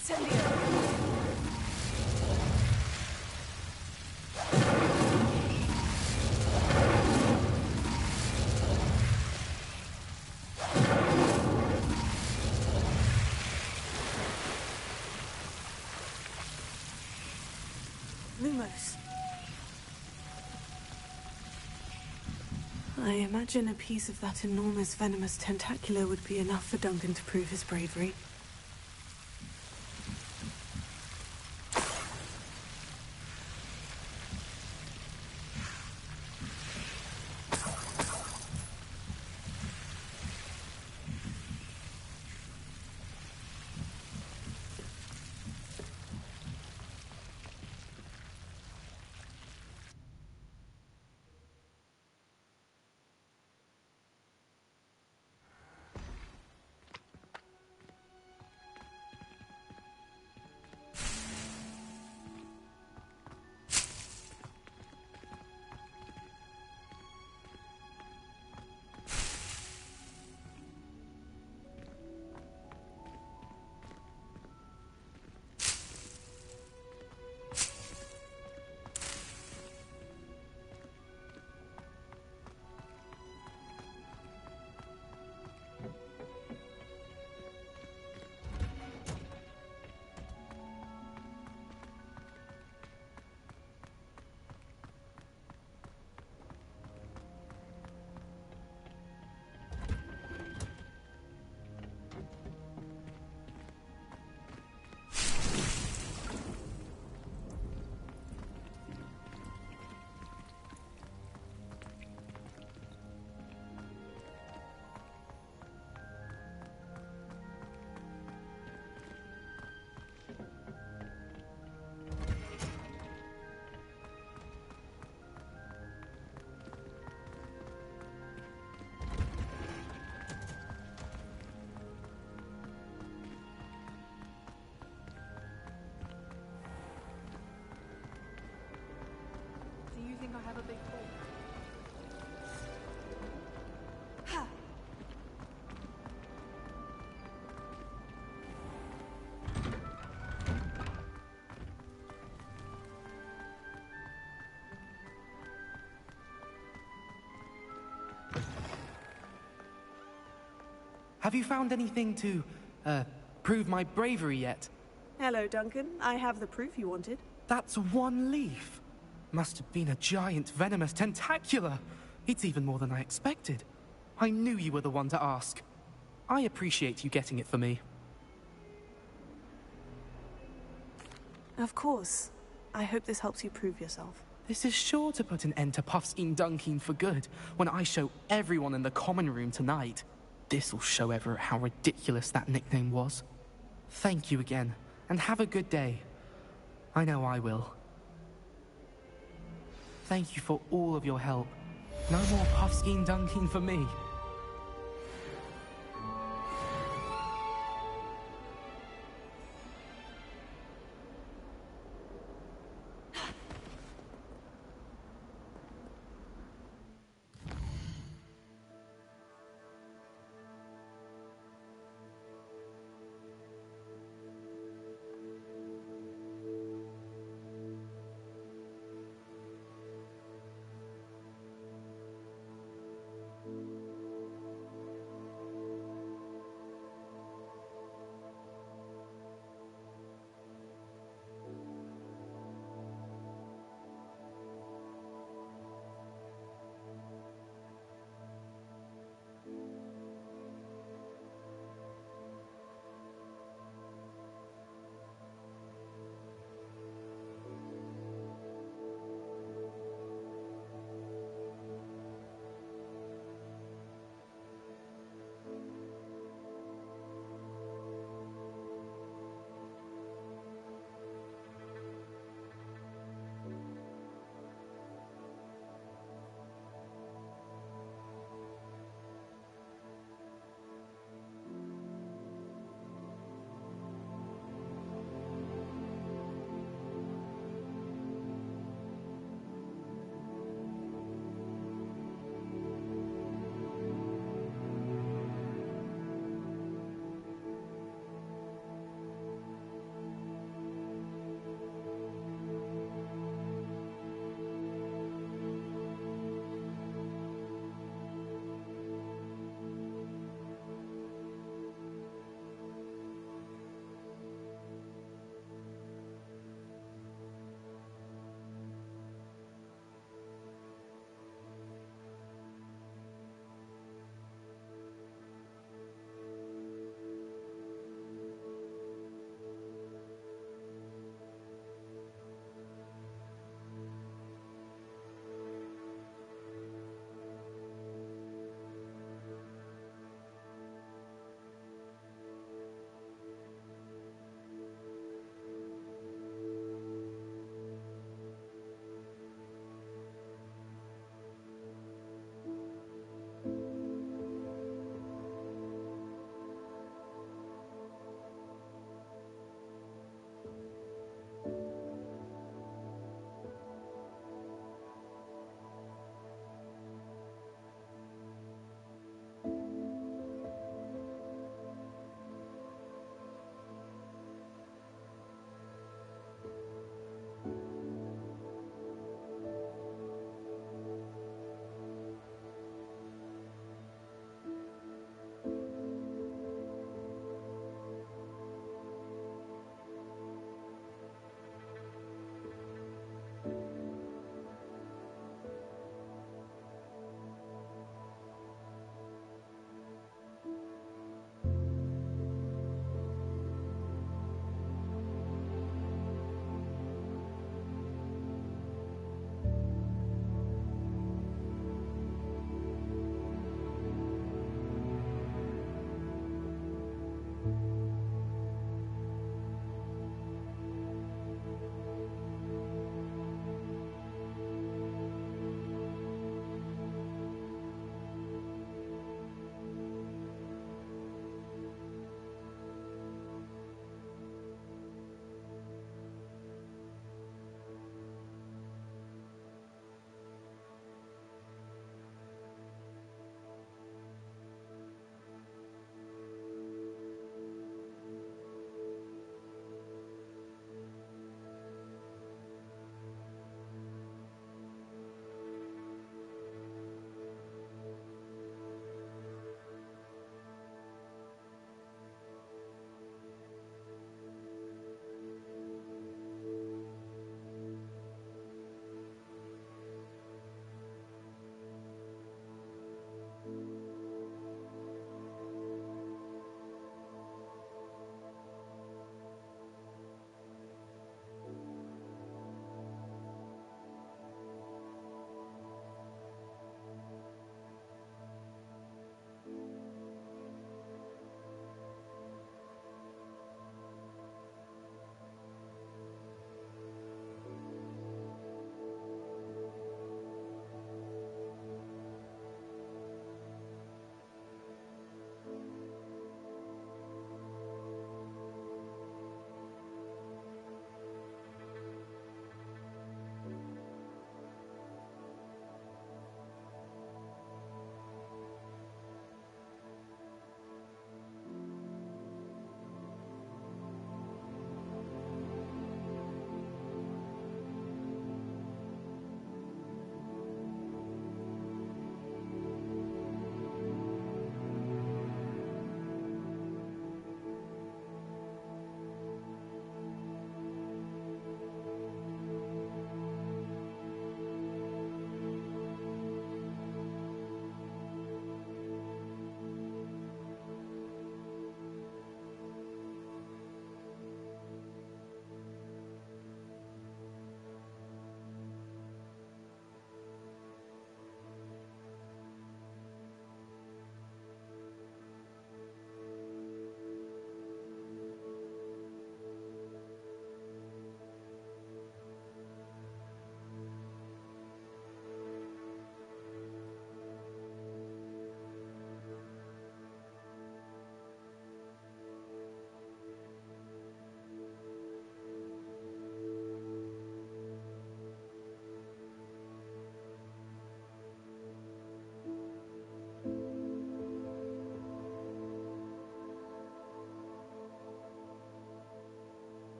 Incendio! Lumos. I imagine a piece of that enormous venomous tentacular would be enough for Duncan to prove his bravery. Do you think I have a big ball? Have you found anything to, prove my bravery yet? Hello, Duncan. I have the proof you wanted. That's one leaf. Must have been a giant venomous tentacula. It's even more than I expected. I knew you were the one to ask. I appreciate you getting it for me. Of course. I hope this helps you prove yourself. This is sure to put an end to Puffskein Dunkin for good when I show everyone in the common room tonight. This'll show Everett how ridiculous that nickname was. Thank you again, and have a good day. I know I will. Thank you for all of your help. No more Puffskein Dunkin for me.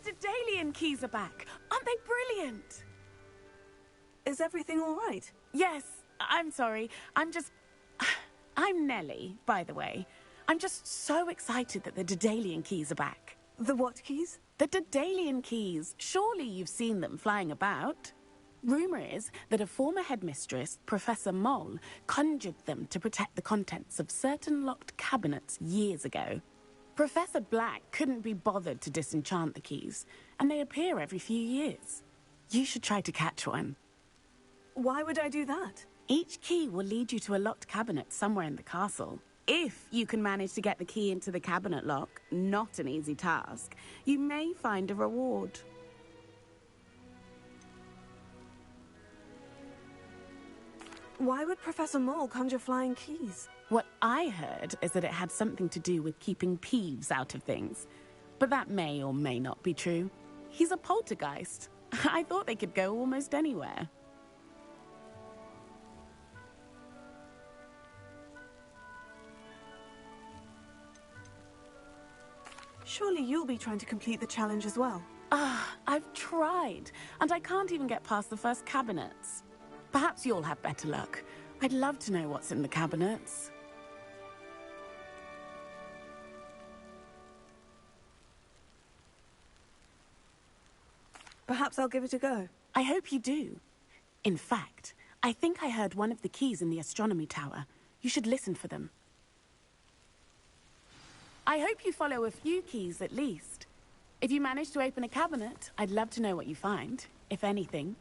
The Daedalian keys are back. Aren't they brilliant? Is everything all right? Yes, I'm sorry. I'm Nellie, by the way. I'm just so excited that the Daedalian keys are back. The what keys? The Daedalian keys. Surely you've seen them flying about. Rumour is that a former headmistress, Professor Moll, conjured them to protect the contents of certain locked cabinets years ago. Professor Black couldn't be bothered to disenchant the keys, and they appear every few years. You should try to catch one. Why would I do that? Each key will lead you to a locked cabinet somewhere in the castle. If you can manage to get the key into the cabinet lock, not an easy task, you may find a reward. Why would Professor Moll conjure flying keys? What I heard is that it had something to do with keeping Peeves out of things. But that may or may not be true. He's a poltergeist. I thought they could go almost anywhere. Surely you'll be trying to complete the challenge as well. I've tried, and I can't even get past the first cabinets. Perhaps you'll have better luck. I'd love to know what's in the cabinets. Perhaps I'll give it a go. I hope you do. In fact, I think I heard one of the keys in the astronomy tower. You should listen for them. I hope you follow a few keys at least. If you manage to open a cabinet, I'd love to know what you find, if anything.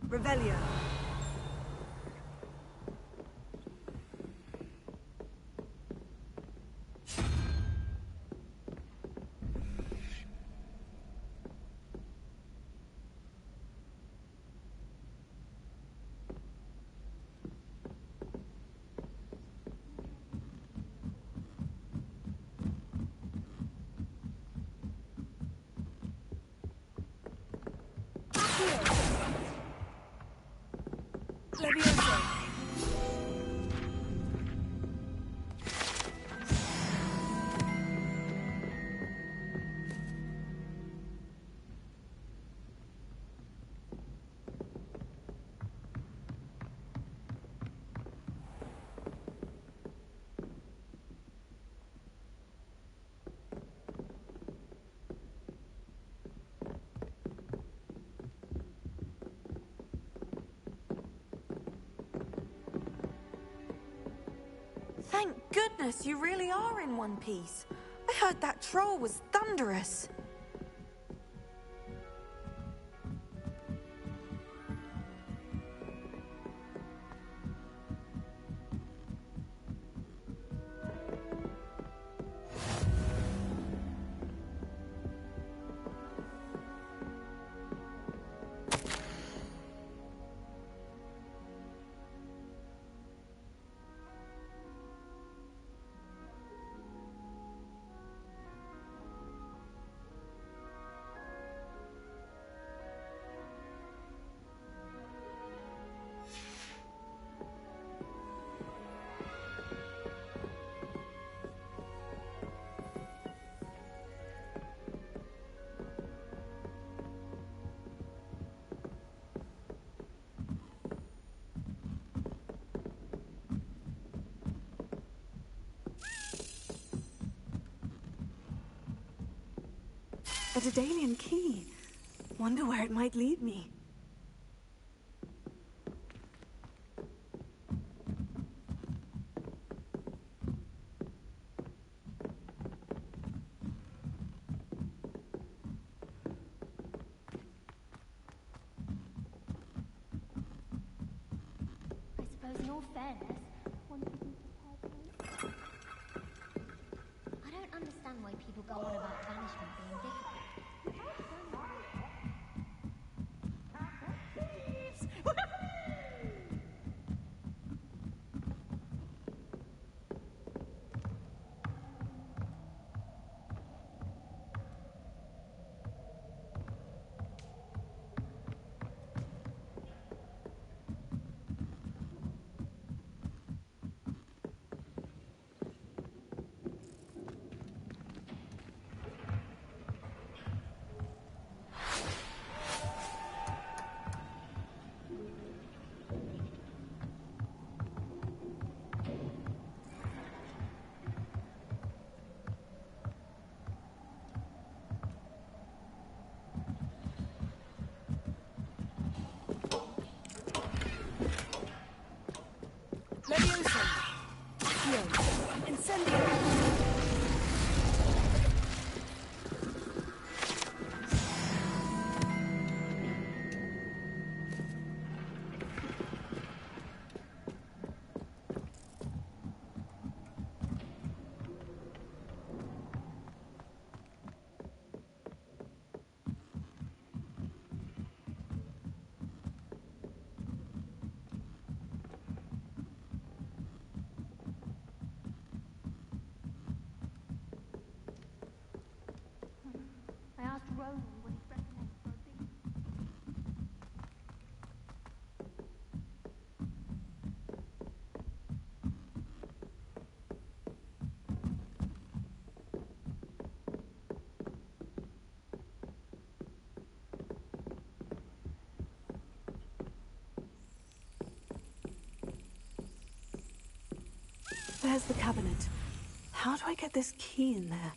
Revelio. Levioso. Thank goodness you really are in one piece. I heard that troll was thunderous. A Daedalian key. Wonder where it might lead me. all fairness, one isn't prepared to. I don't understand why people go on about banishment being difficult. Leviosa! Accio! Incendio! I asked Ronan what he'd recommend for a big... There's the cabinet. How do I get this key in there?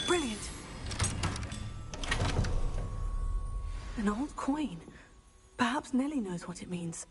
Brilliant! An old coin. Perhaps Nellie knows what it means.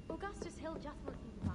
Augustus Hill just wants me to buy.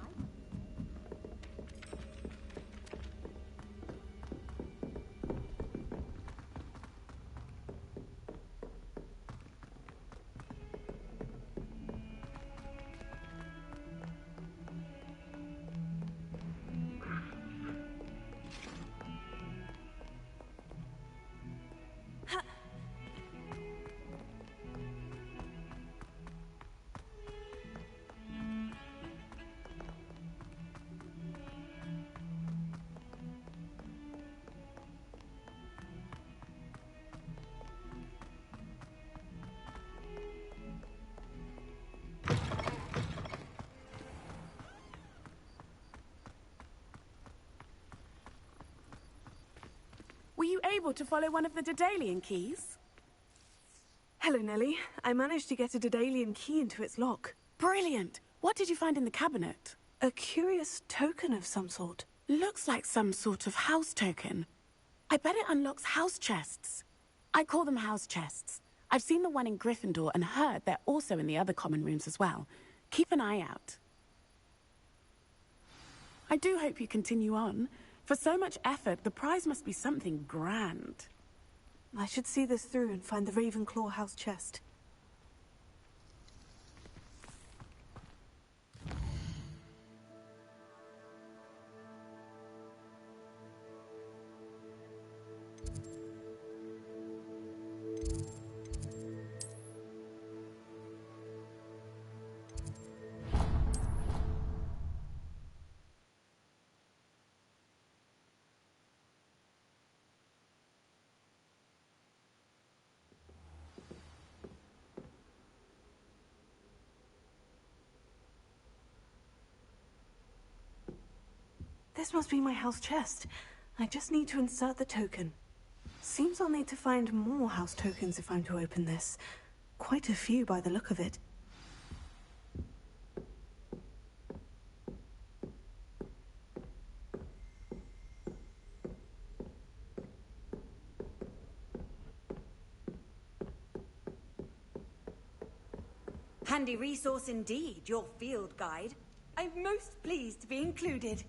Were you able to follow one of the Daedalian keys? Hello, Nellie. I managed to get a Daedalian key into its lock. Brilliant! What did you find in the cabinet? A curious token of some sort. Looks like some sort of house token. I bet it unlocks house chests. I call them house chests. I've seen the one in Gryffindor and heard they're also in the other common rooms as well. Keep an eye out. I do hope you continue on. For so much effort, the prize must be something grand. I should see this through and find the Ravenclaw house chest. This must be my house chest. I just need to insert the token. Seems I'll need to find more house tokens if I'm to open this. Quite a few by the look of it. Handy resource indeed, your field guide. I'm most pleased to be included.